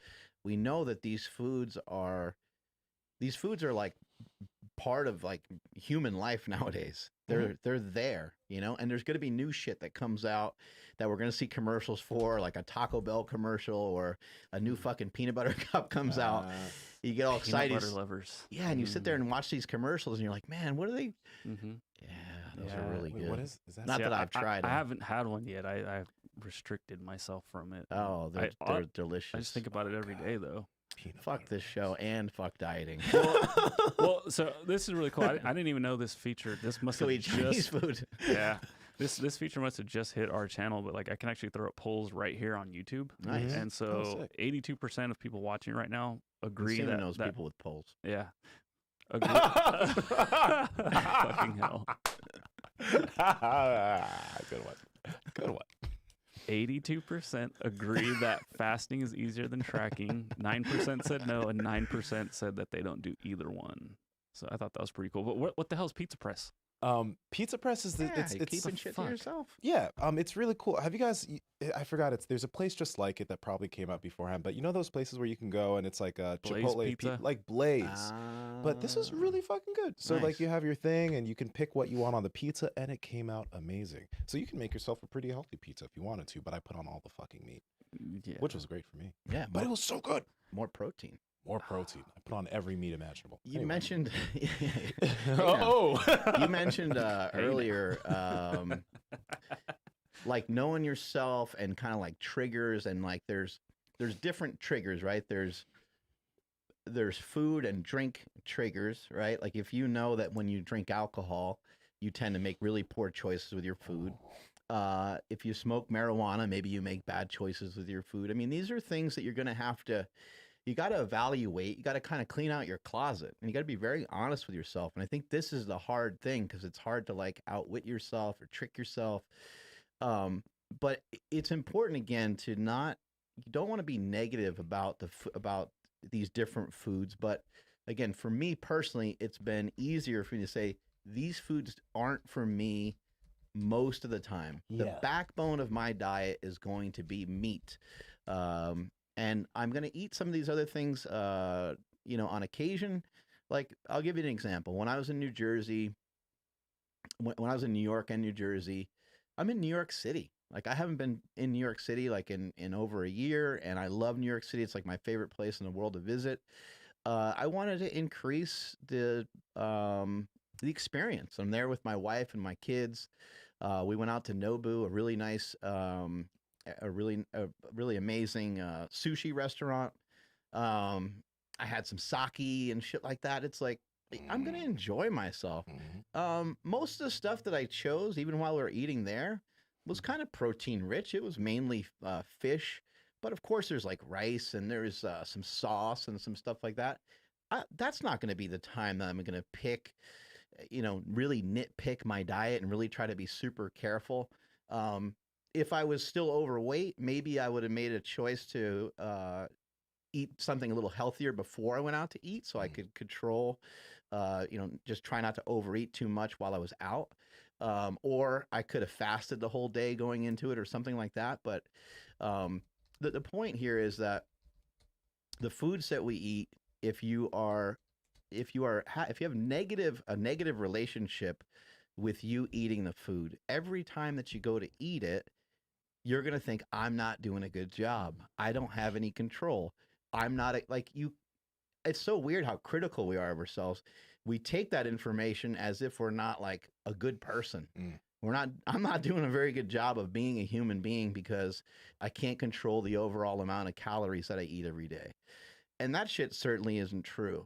Speaker 2: We know that these foods are like part of like human life nowadays. They're there, and there's going to be new shit that comes out that we're going to see commercials for, like a Taco Bell commercial or a new fucking peanut butter cup comes out. You get all excited.
Speaker 3: Peanut butter lovers.
Speaker 2: Yeah, and you sit there and watch these commercials and you're like, man, what are they? Yeah, those are really good.
Speaker 1: What is that?
Speaker 2: Not that I've tried them.
Speaker 3: I haven't had one yet. I've restricted myself from it.
Speaker 2: Oh, they're delicious.
Speaker 3: I just think about it every day, though.
Speaker 2: Fuck this show and fuck dieting.
Speaker 3: Well, so this is really cool. I didn't even know this feature. This must have
Speaker 2: Chinese food.
Speaker 3: Yeah. This feature must have just hit our channel, but like I can actually throw up polls right here on YouTube.
Speaker 2: Nice.
Speaker 3: And so 82% of people watching right now agree
Speaker 2: Nsima
Speaker 3: that
Speaker 2: knows people with polls.
Speaker 3: Yeah. Agree. Fucking hell.
Speaker 1: Good one.
Speaker 3: 82% agree that fasting is easier than tracking. 9% said no, and 9% said that they don't do either one. So I thought that was pretty cool. But what the hell is Pizza Press?
Speaker 1: Pizza Press is it's
Speaker 2: keeping shit to yourself.
Speaker 1: Yeah, it's really cool. Have you guys? I forgot. There's a place just like it that probably came out beforehand. But you know those places where you can go and it's like a Chipotle
Speaker 3: pizza,
Speaker 1: like Blaze. But this is really fucking good. So like you have your thing and you can pick what you want on the pizza, and it came out amazing. So you can make yourself a pretty healthy pizza if you wanted to. But I put on all the fucking meat, which was great for me.
Speaker 2: Yeah,
Speaker 1: but it was so good.
Speaker 2: More protein.
Speaker 1: More protein. I put on every meat imaginable.
Speaker 2: You
Speaker 1: Anyway.
Speaker 2: mentioned,
Speaker 1: Oh,
Speaker 2: you mentioned earlier, like knowing yourself and kind of like triggers, and like there's different triggers, right? There's food and drink triggers, right? Like if you know that when you drink alcohol, you tend to make really poor choices with your food. If you smoke marijuana, maybe you make bad choices with your food. I mean, these are things that you're going to have to, you got to evaluate. You got to kind of clean out your closet, and you got to be very honest with yourself. And I think this is the hard thing, because it's hard to like outwit yourself or trick yourself. But it's important, again, to not, you don't want to be negative about about these different foods. But again, for me personally, it's been easier for me to say these foods aren't for me most of the time. The backbone of my diet is going to be meat. And I'm going to eat some of these other things, you know, on occasion. Like, I'll give you an example. When I was in New Jersey, when I was in New York and New Jersey, I'm in New York City. Like, I haven't been in New York City like in over a year, and I love New York City. It's like my favorite place in the world to visit. I wanted to increase the experience. I'm there with my wife and my kids. We went out to Nobu, a really nice, a really amazing sushi restaurant. I had some sake and shit like that. It's like, I'm gonna enjoy myself. Most of the stuff that I chose, even while we were eating there, was kind of protein rich. It was mainly fish, but of course there's like rice and there's some sauce and some stuff like that. That's not going to be the time that I'm going to pick, you know, really nitpick my diet and really try to be super careful. If I was still overweight, maybe I would have made a choice to eat something a little healthier before I went out to eat, so I could control, you know, just try not to overeat too much while I was out. Or I could have fasted the whole day going into it or something like that. But the point here is that the foods that we eat, if you have a negative relationship with you eating the food, every time that you go to eat it, you're going to think, I'm not doing a good job. I don't have any control. I'm not like you. It's so weird how critical we are of ourselves. We take that information as if we're not like a good person. I'm not doing a very good job of being a human being because I can't control the overall amount of calories that I eat every day. And that shit certainly isn't true.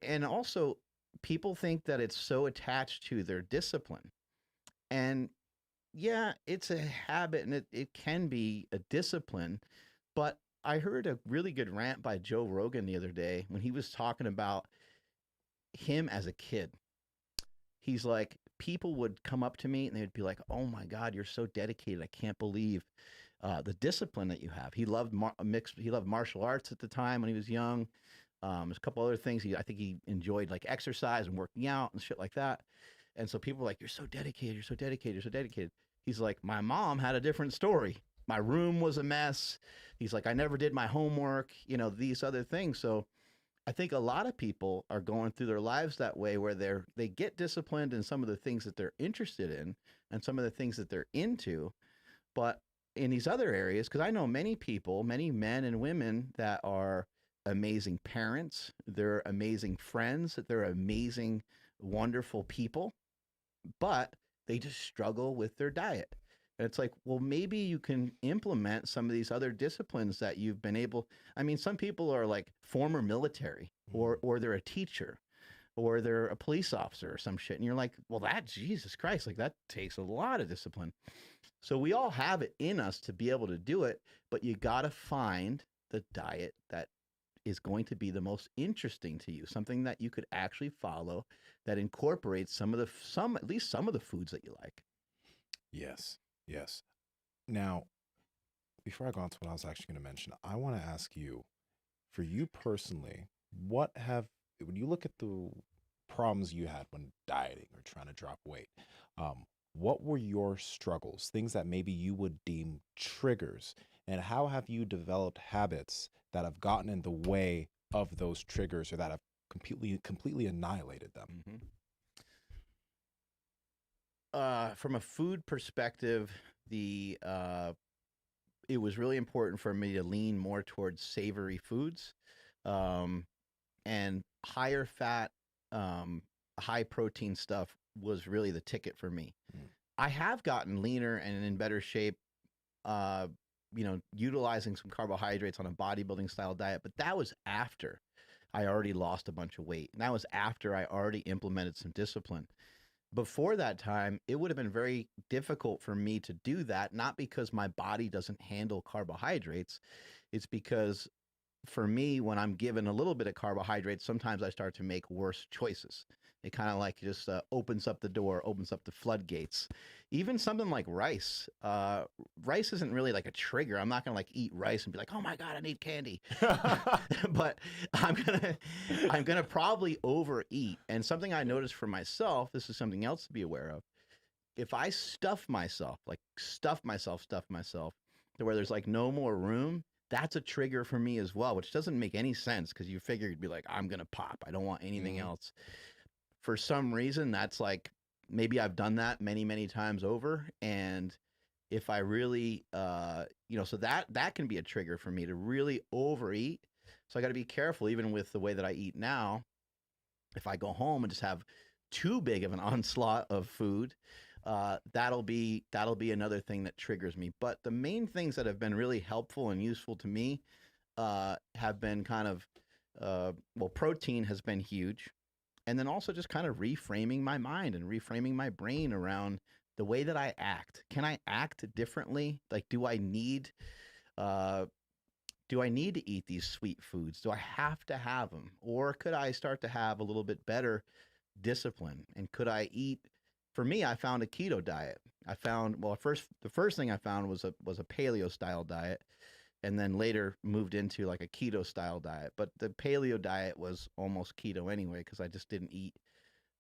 Speaker 2: And also, people think that it's so attached to their discipline. And yeah, it's a habit, and it can be a discipline. But I heard a really good rant by Joe Rogan the other day when he was talking about him as a kid. He's like, people would come up to me and they'd be like, oh my God, you're so dedicated. I can't believe the discipline that you have. He loved martial arts at the time when he was young. There's a couple other things. I think he enjoyed like exercise and working out and shit like that. And so people were like, you're so dedicated. You're so dedicated. You're so dedicated. He's like, my mom had a different story. My room was a mess. He's like, I never did my homework, you know, these other things. So I think a lot of people are going through their lives that way, where they get disciplined in some of the things that they're interested in and some of the things that they're into. But in these other areas, because I know many people, many men and women that are amazing parents, they're amazing friends, they're amazing, wonderful people, but they just struggle with their diet. And it's like, well, maybe you can implement some of these other disciplines that you've been able. I mean, some people are like former military, or they're a teacher, or they're a police officer or some shit. And you're like, well, that, Jesus Christ, like that takes a lot of discipline. So we all have it in us to be able to do it, but you got to find the diet that is going to be the most interesting to you, something that you could actually follow that incorporates at least some of the foods that you like.
Speaker 1: Yes. Yes. Now, before I go on to what I was actually going to mention, I want to ask you, for you personally, when you look at the problems you had when dieting or trying to drop weight, what were your struggles, things that maybe you would deem triggers, and how have you developed habits that have gotten in the way of those triggers or that have completely annihilated them?
Speaker 2: Mm-hmm. From a food perspective, it was really important for me to lean more towards savory foods. And higher fat, high protein stuff was really the ticket for me. I have gotten leaner and in better shape, utilizing some carbohydrates on a bodybuilding style diet, but that was after I already lost a bunch of weight. And that was after I already implemented some discipline. Before that time, it would have been very difficult for me to do that, not because my body doesn't handle carbohydrates. It's because for me, when I'm given a little bit of carbohydrates, sometimes I start to make worse choices. It kind of like just opens up the door, opens up the floodgates. Even something like rice. Rice isn't really like a trigger. I'm not gonna like eat rice and be like, oh my God, I need candy. But I'm gonna probably overeat. And something I noticed for myself, this is something else to be aware of. If I stuff myself to where there's like no more room, that's a trigger for me as well, which doesn't make any sense because you figure you'd be like, I'm going to pop. I don't want anything else. For some reason, that's like, maybe I've done that many, many times over. And if I really, so that can be a trigger for me to really overeat. So I got to be careful, even with the way that I eat now. If I go home and just have too big of an onslaught of food, that'll be another thing that triggers me. But the main things that have been really helpful and useful to me have been kind of, protein has been huge. And then also just kind of reframing my mind and reframing my brain around the way that I act. Can I act differently? Like, do I need to eat these sweet foods? Do I have to have them? Or could I start to have a little bit better discipline? And could I eat? For me, I found a keto diet. I found, the first thing I found was a paleo style diet, and then later moved into like a keto style diet. But the paleo diet was almost keto anyway, because I just didn't eat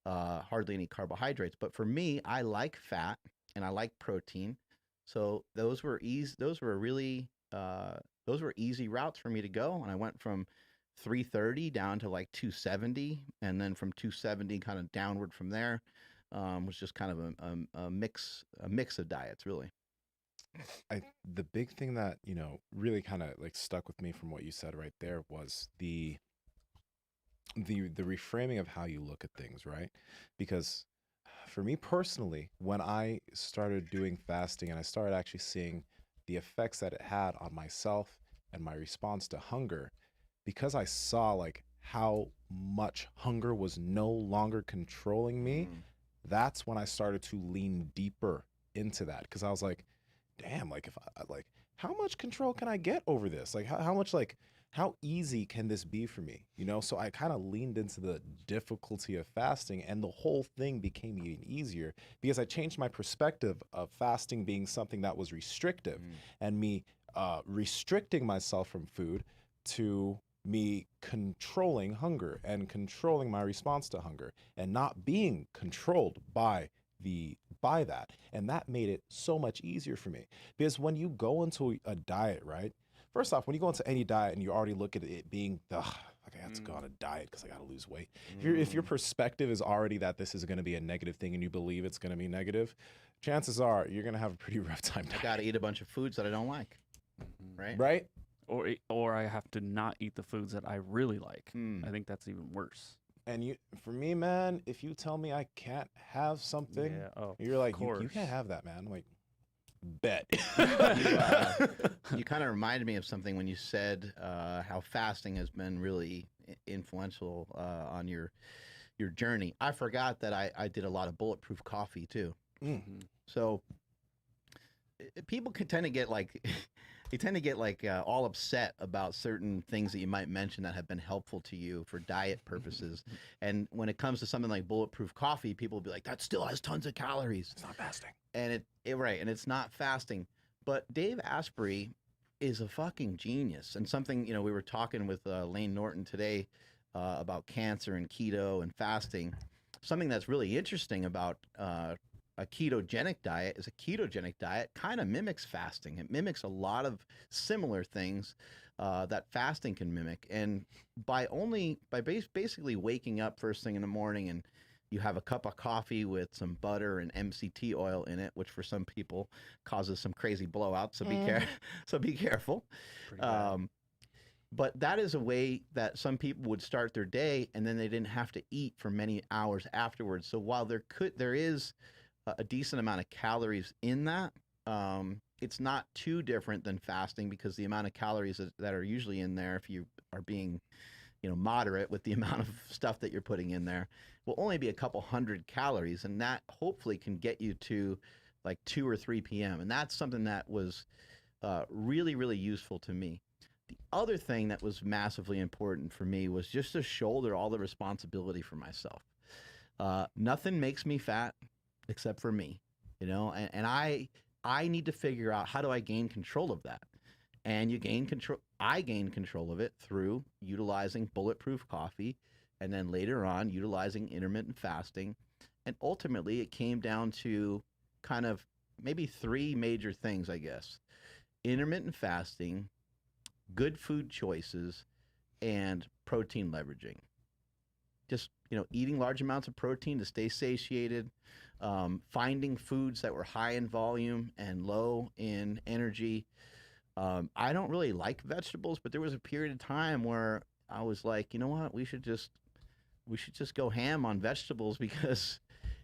Speaker 2: hardly any carbohydrates. But for me, I like fat and I like protein. So those were easy routes for me to go. And I went from 330 down to like 270, and then from 270 kind of downward from there. Was just kind of a mix of diets, really.
Speaker 1: The big thing that, really kind of like stuck with me from what you said right there was the reframing of how you look at things, right? Because for me personally, when I started doing fasting and I started actually seeing the effects that it had on myself and my response to hunger, because I saw like how much hunger was no longer controlling me, that's when I started to lean deeper into that. Because I was like, damn, like if I like, how much control can I get over this? Like how much, like how easy can this be for me? So I kind of leaned into the difficulty of fasting, and the whole thing became even easier because I changed my perspective of fasting being something that was restrictive and me restricting myself from food to me controlling hunger and controlling my response to hunger and not being controlled by that. And that made it so much easier for me, because when you go into a diet, right? First off, when you go into any diet and you already look at it being, like I have to go on a diet because I got to lose weight. If your perspective is already that this is going to be a negative thing and you believe it's going to be negative, chances are you're going to have a pretty rough time.
Speaker 2: I got to eat a bunch of foods that I don't like. Right?
Speaker 1: Right?
Speaker 3: Or I have to not eat the foods that I really like. I think that's even worse.
Speaker 1: And for me, man, if you tell me I can't have something, you're like, you can't have that, man. I'm like, bet.
Speaker 2: You kind of reminded me of something when you said how fasting has been really influential on your journey. I forgot that I did a lot of bulletproof coffee too. So people tend to get like all upset about certain things that you might mention that have been helpful to you for diet purposes. And when it comes to something like bulletproof coffee, people will be like, that still has tons of calories.
Speaker 1: It's not fasting.
Speaker 2: And and it's not fasting. But Dave Asprey is a fucking genius. And something, we were talking with Lane Norton today about cancer and keto and fasting. Something that's really interesting about a ketogenic diet is a ketogenic diet kind of mimics fasting. It mimics a lot of similar things that fasting can mimic. And by basically waking up first thing in the morning and you have a cup of coffee with some butter and MCT oil in it, which for some people causes some crazy blowouts. So be careful. But that is a way that some people would start their day, and then they didn't have to eat for many hours afterwards. So while there is a decent amount of calories in that, it's not too different than fasting, because the amount of calories that are usually in there, if you are being, moderate with the amount of stuff that you're putting in there, will only be a couple hundred calories, and that hopefully can get you to like 2 or 3 p.m. And that's something that was really, really useful to me. The other thing that was massively important for me was just to shoulder all the responsibility for myself. Nothing makes me fat except for me, and I need to figure out, how do I gain control of that? And I gain control of it through utilizing bulletproof coffee, and then later on utilizing intermittent fasting. And ultimately it came down to kind of maybe 3 major things, I guess: intermittent fasting, good food choices, and protein leveraging. Just, eating large amounts of protein to stay satiated, finding foods that were high in volume and low in energy. I don't really like vegetables, but there was a period of time where I was like, you know what, we should just go ham on vegetables, because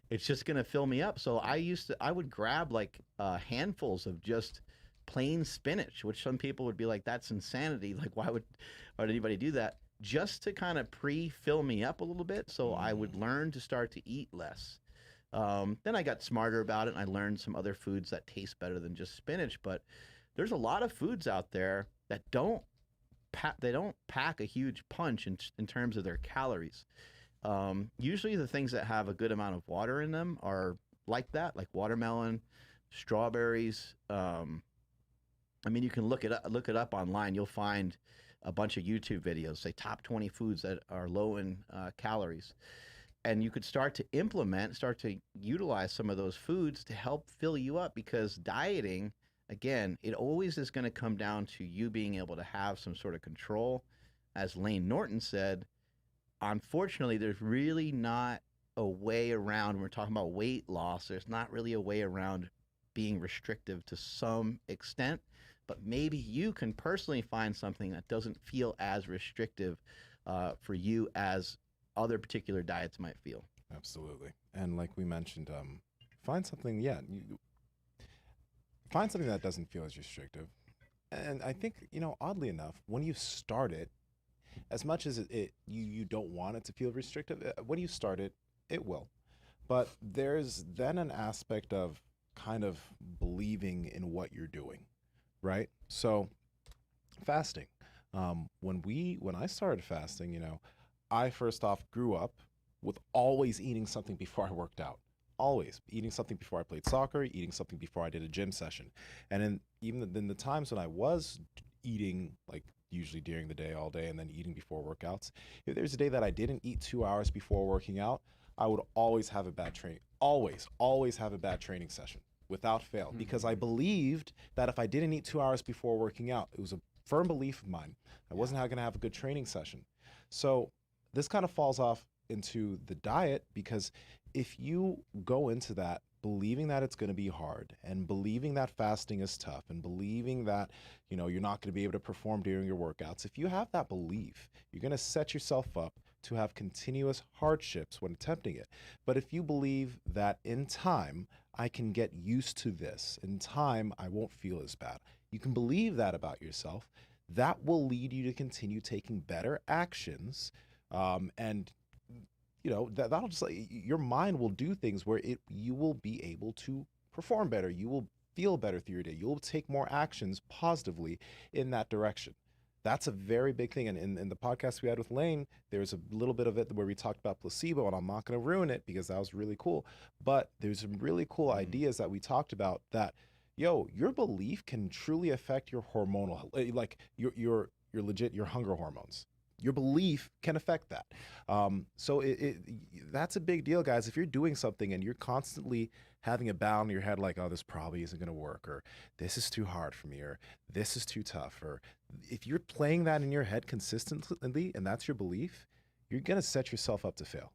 Speaker 2: it's just going to fill me up. So I would grab like handfuls of just plain spinach, which some people would be like, that's insanity. Like, why would anybody do that? Just to kind of pre-fill me up a little bit, so I would learn to start to eat less. Then I got smarter about it, and I learned some other foods that taste better than just spinach. But there's a lot of foods out there that don't pack a huge punch in terms of their calories. Usually the things that have a good amount of water in them are like that, like watermelon, strawberries. I mean, you can look it up online. You'll find a bunch of YouTube videos, say top 20 foods that are low in calories. And you could start to utilize some of those foods to help fill you up, because dieting, again, it always is going to come down to you being able to have some sort of control. As Lane Norton said, unfortunately, there's really not a way around, when we're talking about weight loss, there's not really a way around being restrictive to some extent. But maybe you can personally find something that doesn't feel as restrictive for you as other particular diets might feel.
Speaker 1: Absolutely. And like we mentioned, find something, find something that doesn't feel as restrictive. And I think, oddly enough, when you start it, as much as you don't want it to feel restrictive, when you start it, it will. But there's then an aspect of kind of believing in what you're doing, right? So fasting. When I started fasting, I first off grew up with always eating something before I worked out. Always eating something before I played soccer, eating something before I did a gym session. And even in the times when I was eating, like usually during the day all day, and then eating before workouts, if there's a day that I didn't eat 2 hours before working out, I would always have a bad training. Always have a bad training session without fail, because I believed that if I didn't eat 2 hours before working out, it was a firm belief of mine, I wasn't going to have a good training session. So this kind of falls off into the diet, because if you go into that believing that it's going to be hard, and believing that fasting is tough, and believing that you're not going to be able to perform during your workouts, if you have that belief, you're going to set yourself up to have continuous hardships when attempting it. But if you believe that in time I can get used to this, in time I won't feel as bad, you can believe that about yourself, that will lead you to continue taking better actions, and that'll just, your mind will do things where you will be able to perform better. You will feel better through your day. You'll take more actions positively in that direction. That's a very big thing. And in the podcast we had with Lane, there's a little bit of it where we talked about placebo, and I'm not going to ruin it because that was really cool. But there's some really cool ideas that we talked about that, your belief can truly affect your hormonal, like your hunger hormones. Your belief can affect that. So that's a big deal, guys. If you're doing something and you're constantly having a battle in your head like, oh, this probably isn't going to work, or this is too hard for me, or this is too tough, or if you're playing that in your head consistently and that's your belief, you're going to set yourself up to fail.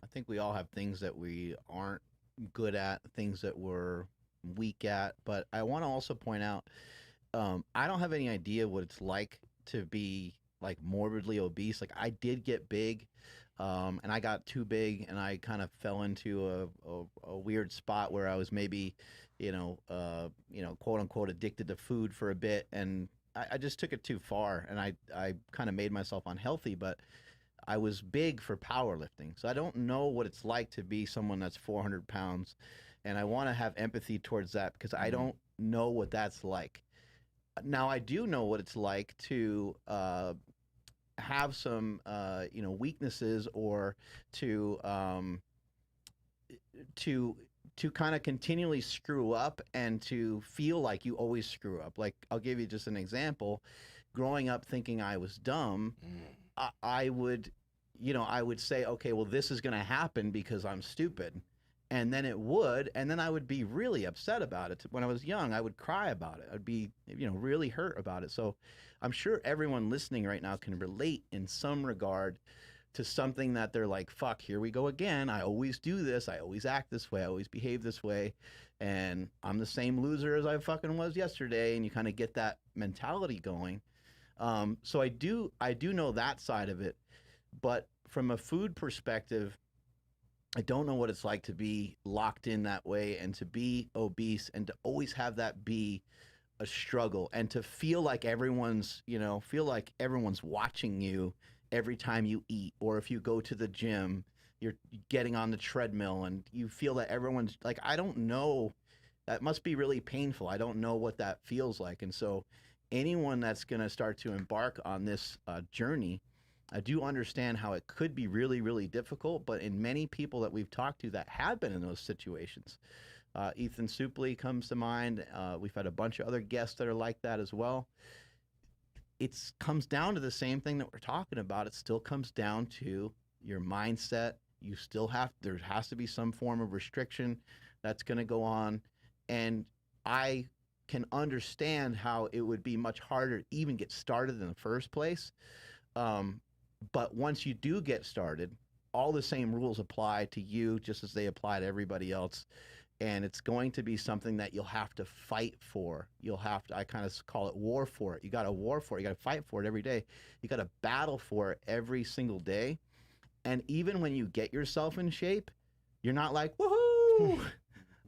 Speaker 2: I think we all have things that we aren't good at, things that we're weak at. But I want to also point out, I don't have any idea what it's like to be like morbidly obese. Like I did get big, and I got too big, and I kind of fell into a weird spot where I was maybe, quote unquote addicted to food for a bit, and I just took it too far, and I kind of made myself unhealthy. But I was big for powerlifting, so I don't know what it's like to be someone that's 400 pounds, and I want to have empathy towards that because I don't know what that's like. Now I do know what it's like to have some weaknesses, or to kind of continually screw up and to feel like you always screw up. Like I'll give you just an example. Growing up thinking I was dumb, I would say, okay, well, this is going to happen because I'm stupid. And then it would, and then I would be really upset about it. When I was young, I would cry about it. I'd be, really hurt about it. So I'm sure everyone listening right now can relate in some regard to something that they're like, fuck, here we go again. I always do this. I always act this way. I always behave this way. And I'm the same loser as I fucking was yesterday. And you kind of get that mentality going. So I do know that side of it. But from a food perspective, I don't know what it's like to be locked in that way and to be obese and to always have that be a struggle and to feel like everyone's watching you every time you eat, or if you go to the gym, you're getting on the treadmill and you feel that everyone's like, I don't know. That must be really painful. I don't know what that feels like. And so anyone that's going to start to embark on this journey, I do understand how it could be really, really difficult, but in many people that we've talked to that have been in those situations, Ethan Supley comes to mind. We've had a bunch of other guests that are like that as well. It comes down to the same thing that we're talking about. It still comes down to your mindset. There has to be some form of restriction that's going to go on. And I can understand how it would be much harder to even get started in the first place. But once you do get started, all the same rules apply to you just as they apply to everybody else. And it's going to be something that you'll have to fight for. I kind of call it war for it. You got to war for it. You got to fight for it every day. You got to battle for it every single day. And even when you get yourself in shape, you're not like, woohoo,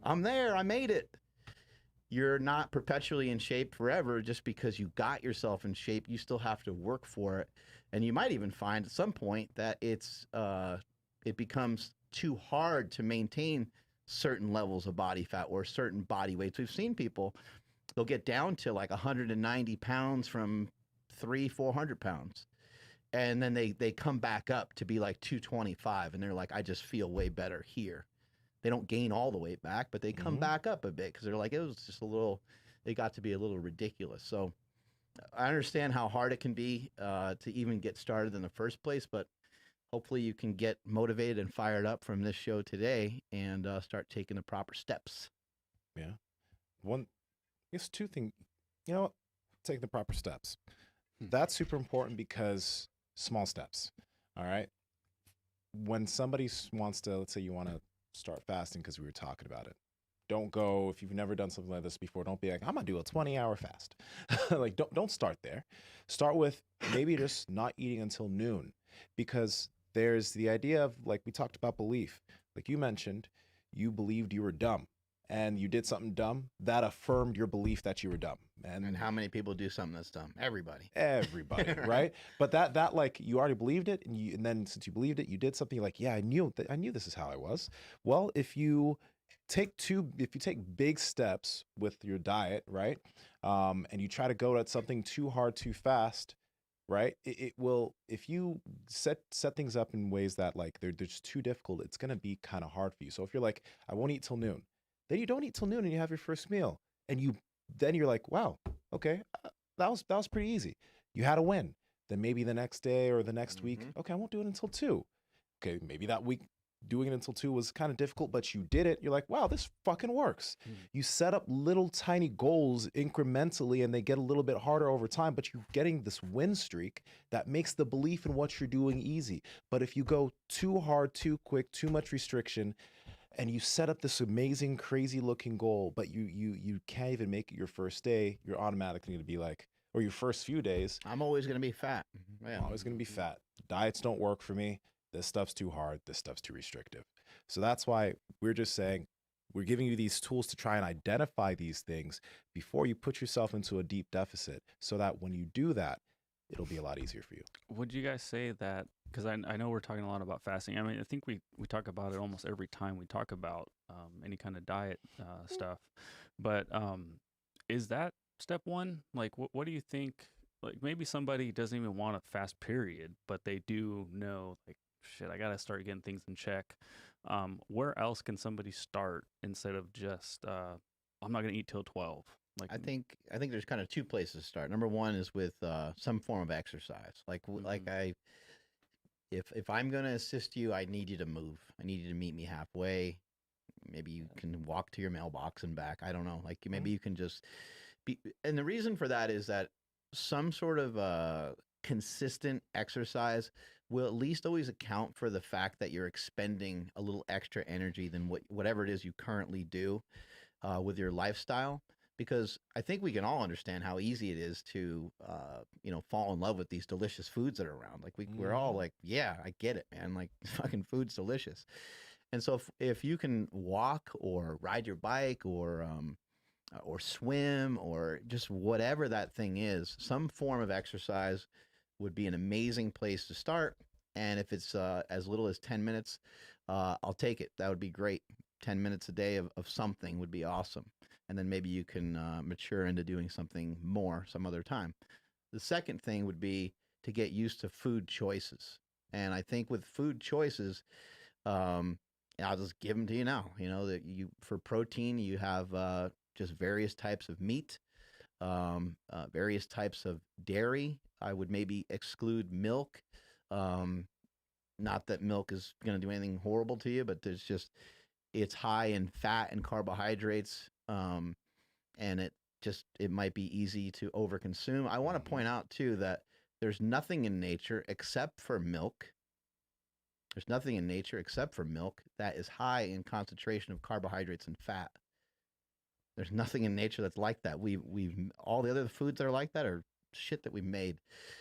Speaker 2: I'm there, I made it. You're not perpetually in shape forever just because you got yourself in shape. You still have to work for it. And you might even find at some point that it becomes too hard to maintain certain levels of body fat or certain body weights. We've seen people, they'll get down to like 190 pounds from 400 pounds. And then they come back up to be like 225. And they're like, I just feel way better here. They don't gain all the weight back, but they come back up a bit because they're like, it was just it got to be a little ridiculous. So I understand how hard it can be to even get started in the first place, but hopefully you can get motivated and fired up from this show today and start taking the proper steps.
Speaker 1: Yeah. Two things, taking the proper steps. That's super important because small steps. All right. When somebody wants to, let's say you want to start fasting because we were talking about it. Don't go, if you've never done something like this before, don't be like, I'm gonna do a 20-hour fast. Like, don't start there. Start with maybe just not eating until noon, because there's the idea of, like we talked about, belief. Like you mentioned, you believed you were dumb and you did something dumb that affirmed your belief that you were dumb.
Speaker 2: And how many people do something that's dumb? Everybody,
Speaker 1: right? But that like, you already believed it, and then since you believed it, you did something. Like, yeah, I knew this is how I was. Well, if you take big steps with your diet, right, and you try to go at something too hard too fast, right, it will, if you set things up in ways that like they're just too difficult, it's going to be kind of hard for you. So if you're like, I won't eat till noon, then you don't eat till noon and you have your first meal, and then you're like, wow, okay, that was pretty easy. You had a win. Then maybe the next day or the next week, okay, I won't do it until 2. Okay, maybe that week doing it until 2 was kind of difficult, but you did it. You're like, wow, this fucking works. You set up little tiny goals incrementally, and they get a little bit harder over time, but you're getting this win streak that makes the belief in what you're doing easy. But if you go too hard, too quick, too much restriction, and you set up this amazing, crazy looking goal, but you can't even make it your first day, you're automatically going to be like, or your first few days,
Speaker 2: I'm always going to be fat. Yeah.
Speaker 1: I'm always going to be fat. Diets don't work for me. This stuff's too hard. This stuff's too restrictive. So that's why we're just saying we're giving you these tools to try and identify these things before you put yourself into a deep deficit, so that when you do that, it'll be a lot easier for you.
Speaker 3: Would you guys say that, because I know we're talking a lot about fasting. I mean, I think we talk about it almost every time we talk about any kind of diet stuff. But is that step one? Like, what do you think? Like, maybe somebody doesn't even want a fast period, but they do know, like, shit, I got to start getting things in check. Where else can somebody start instead of just, I'm not going to eat till 12? Like,
Speaker 2: I think there's kind of two places to start. Number one is with some form of exercise. If I'm going to assist you, I need you to move. I need you to meet me halfway. Maybe you can walk to your mailbox and back. I don't know. Like, maybe you can just be. And the reason for that is that some sort of consistent exercise will at least always account for the fact that you're expending a little extra energy than whatever it is you currently do with your lifestyle. Because I think we can all understand how easy it is to, fall in love with these delicious foods that are around. Like we're all like, yeah, I get it, man. Like, fucking food's delicious. And so if you can walk or ride your bike or swim or just whatever that thing is, some form of exercise would be an amazing place to start. And if it's as little as 10 minutes, I'll take it. That would be great. 10 minutes a day of something would be awesome. And then maybe you can mature into doing something more some other time. The second thing would be to get used to food choices. And I think with food choices, I'll just give them to you now. You know, that for protein, you have just various types of meat, various types of dairy. I would maybe exclude milk. Not that milk is going to do anything horrible to you, but it's high in fat and carbohydrates, and it might be easy to overconsume. I want to point out too that there's nothing in nature except for milk. There's nothing in nature except for milk that is high in concentration of carbohydrates and fat. There's nothing in nature that's like that. We've all the other foods that are like that are shit that we made.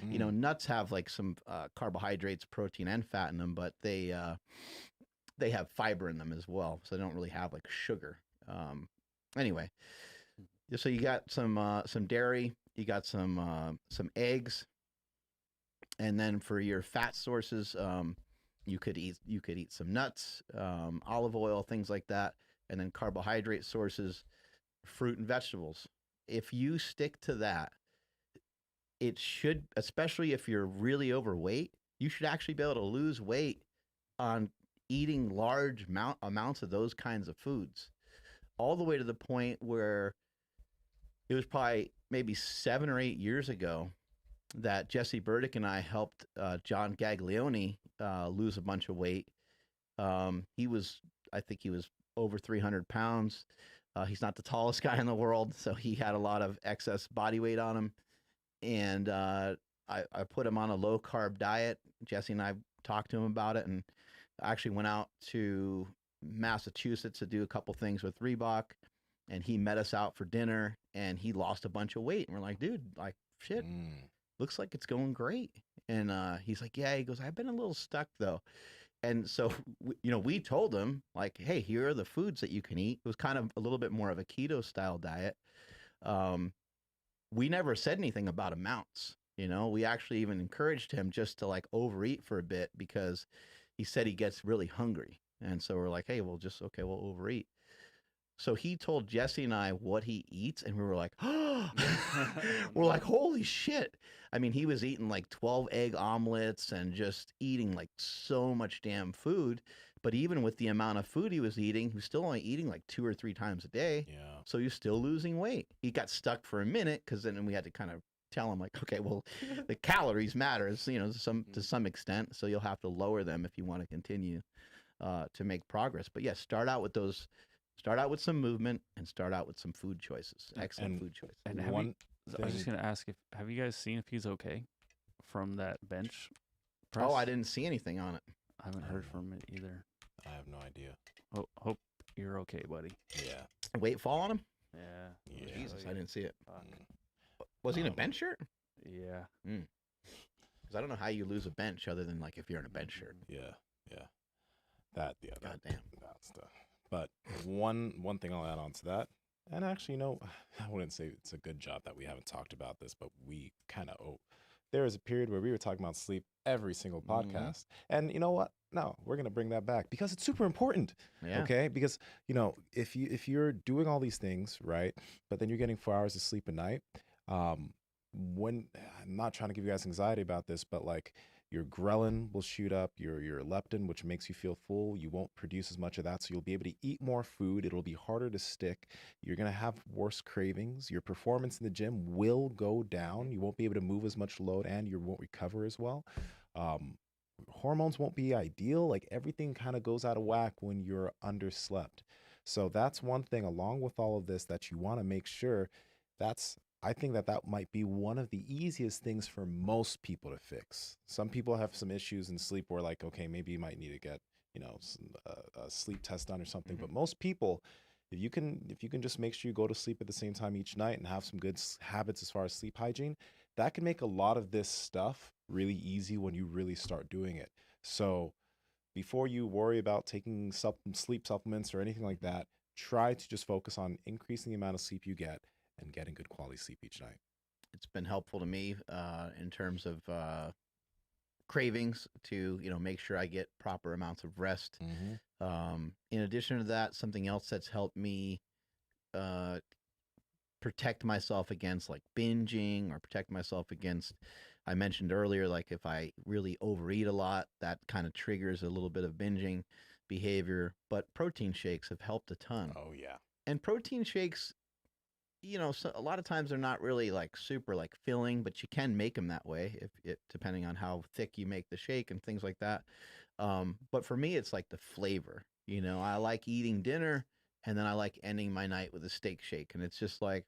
Speaker 2: You know, nuts have like some carbohydrates, protein, and fat in them, but they have fiber in them as well, so they don't really have like sugar. Anyway, so you got some dairy, you got some eggs, and then for your fat sources, you could eat some nuts, olive oil, things like that, and then carbohydrate sources, fruit and vegetables. If you stick to that, it should, especially if you're really overweight, you should actually be able to lose weight on eating large amounts of those kinds of foods, all the way to the point where it was probably maybe 7 or 8 years ago that Jesse Burdick and I helped John Gaglione lose a bunch of weight. I think he was over 300 pounds. He's not the tallest guy in the world, so he had a lot of excess body weight on him. And I put him on a low carb diet. Jesse and I talked to him about it, and I actually went out to Massachusetts to do a couple things with Reebok, and he met us out for dinner, and he lost a bunch of weight. And we're like, dude, like, shit, looks like it's going great. And he's like, yeah, he goes, I've been a little stuck though. And so, we told him, like, hey, here are the foods that you can eat. It was kind of a little bit more of a keto style diet. We never said anything about amounts. We actually even encouraged him just to like overeat for a bit, because he said he gets really hungry. And so we're like, hey, we'll overeat. So he told Jesse and I what he eats, and we were like, oh, we're like, holy shit. I mean, he was eating like 12 egg omelets and just eating like so much damn food. But even with the amount of food he was eating, he was still only eating like 2 or 3 times a day.
Speaker 1: Yeah.
Speaker 2: So he was still losing weight. He got stuck for a minute, because then we had to kind of tell him, like, okay, well, the calories matters, to some extent. So you'll have to lower them if you want to continue to make progress. But yeah, start out with some movement and start out with some food choices. Excellent food choices.
Speaker 3: And I was just going to ask, have you guys seen if he's okay from that bench press?
Speaker 2: Oh, I didn't see anything on it.
Speaker 3: I haven't heard from it either.
Speaker 1: I have no idea.
Speaker 3: Hope you're okay, buddy.
Speaker 1: Yeah.
Speaker 2: Weight fall on him?
Speaker 3: Yeah.
Speaker 2: Jesus, I didn't see it. Was he in a bench shirt?
Speaker 3: Yeah.
Speaker 2: Because I don't know how you lose a bench other than like if you're in a bench shirt.
Speaker 1: Yeah.
Speaker 2: God damn.
Speaker 1: That stuff. But one thing I'll add on to that, and actually, I wouldn't say it's a good job that we haven't talked about this, but we kind of owe. There was a period where we were talking about sleep every single podcast, and you know what? No, we're gonna bring that back because it's super important.
Speaker 2: Yeah.
Speaker 1: Okay, because if you're doing all these things right, but then you're getting 4 hours of sleep a night, when I'm not trying to give you guys anxiety about this, but like your ghrelin will shoot up, your leptin, which makes you feel full. You won't produce as much of that, so you'll be able to eat more food. It'll be harder to stick. You're gonna have worse cravings. Your performance in the gym will go down. You won't be able to move as much load, and you won't recover as well. Hormones won't be ideal. Like everything kind of goes out of whack when you're underslept. So that's one thing, along with all of this, that you want to make sure. I think that might be one of the easiest things for most people to fix. Some people have some issues in sleep where like, okay, maybe you might need to get, a sleep test done or something. But most people, if you can just make sure you go to sleep at the same time each night and have some good habits as far as sleep hygiene, that can make a lot of this stuff really easy when you really start doing it. So before you worry about taking sleep supplements or anything like that, try to just focus on increasing the amount of sleep you get and getting good quality sleep each night.
Speaker 2: It's been helpful to me in terms of cravings to make sure I get proper amounts of rest. In addition to that, something else that's helped me protect myself against like binging or protect myself against, I mentioned earlier, like if I really overeat a lot, that kind of triggers a little bit of binging behavior. But protein shakes have helped a ton.
Speaker 1: Oh yeah.
Speaker 2: And protein shakes, so a lot of times they're not really like super like filling, but you can make them that way depending on how thick you make the shake and things like that. But for me, it's like the flavor. I like eating dinner and then I like ending my night with a steak shake, and it's just like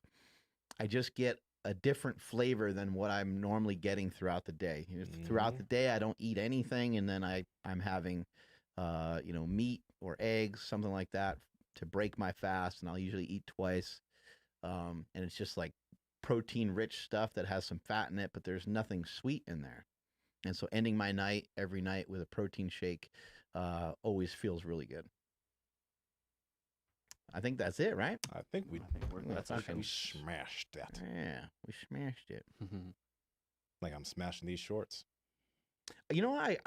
Speaker 2: I just get a different flavor than what I'm normally getting throughout the day. Throughout the day, I don't eat anything, and then I'm having meat or eggs, something like that, to break my fast, and I'll usually eat twice. And it's just like protein rich stuff that has some fat in it, but there's nothing sweet in there. And so ending my night every night with a protein shake always feels really good. I think that's it, right?
Speaker 1: I think we
Speaker 2: fucking
Speaker 1: smashed that.
Speaker 2: Yeah, we smashed it.
Speaker 1: Like I'm smashing these shorts.
Speaker 3: I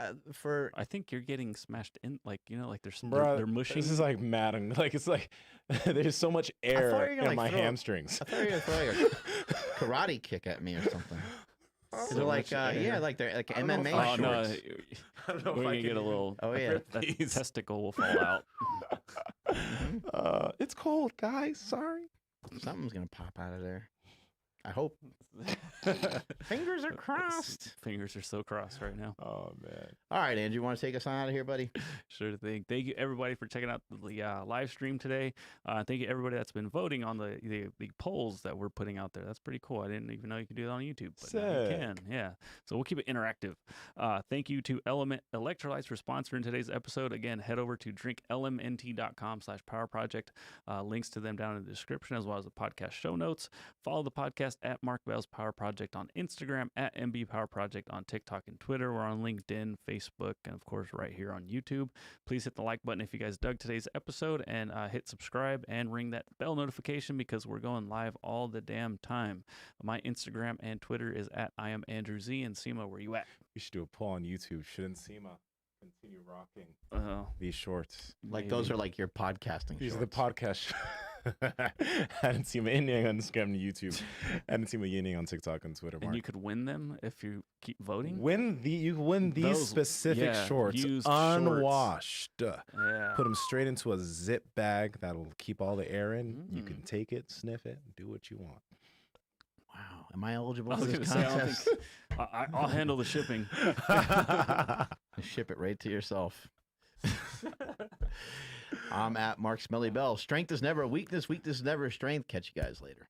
Speaker 3: think you're getting smashed in, like they're mushing.
Speaker 1: This is like mad, like it's like there's so much air in my hamstrings.
Speaker 2: I thought you were gonna throw like a karate kick at me or something.
Speaker 1: So
Speaker 2: they're like they're like MMA shorts.
Speaker 3: No,
Speaker 1: I don't know
Speaker 3: we're gonna get a little.
Speaker 2: Oh yeah,
Speaker 3: that testicle will fall out.
Speaker 1: It's cold, guys. Sorry.
Speaker 2: Something's gonna pop out of there. I hope. Fingers are crossed.
Speaker 3: Fingers are so crossed right now.
Speaker 1: Oh man.
Speaker 2: All right, Andrew, you want to take us on out of here, buddy?
Speaker 3: Sure thing. Thank you everybody for checking out the live stream today. Thank you everybody that's been voting on the polls that we're putting out there. That's pretty cool. I didn't even know you could do that on YouTube, but now you can. Yeah. So we'll keep it interactive. Thank you to Electrolytes for sponsoring today's episode. Again, head over to drinklmnt.com/powerproject. Links to them down in the description, as well as the podcast show notes. Follow the podcast at Mark Bell's Power Project on Instagram, at MB Power Project on TikTok and Twitter. We're on LinkedIn, Facebook, and of course right here on YouTube. Please hit the like button if you guys dug today's episode, and hit subscribe and ring that bell notification because we're going live all the damn time. My Instagram and Twitter is at I am Andrew Z. And Nsima, where you at?
Speaker 1: We should do a poll on YouTube. Should Nsima continue rocking these shorts?
Speaker 2: Like those are like your podcasting
Speaker 1: These
Speaker 2: shorts.
Speaker 1: are the podcast. And Nsima Inyang on Instagram and YouTube, and Nsima Inyang on TikTok and Twitter. Mark.
Speaker 3: And you could win them if you keep voting.
Speaker 1: You win these
Speaker 3: Those,
Speaker 1: specific shorts
Speaker 3: used
Speaker 1: unwashed.
Speaker 3: Yeah.
Speaker 1: Put them straight into a zip bag that'll keep all the air in. You can take it, sniff it, do what you want.
Speaker 2: Wow, am I eligible
Speaker 3: I
Speaker 2: for
Speaker 3: was
Speaker 2: this
Speaker 3: gonna say,
Speaker 2: contest?
Speaker 3: I'll handle the shipping.
Speaker 2: Ship it right to yourself. I'm at Mark Smelly Bell. Strength is never a weakness. Weakness is never a strength. Catch you guys later.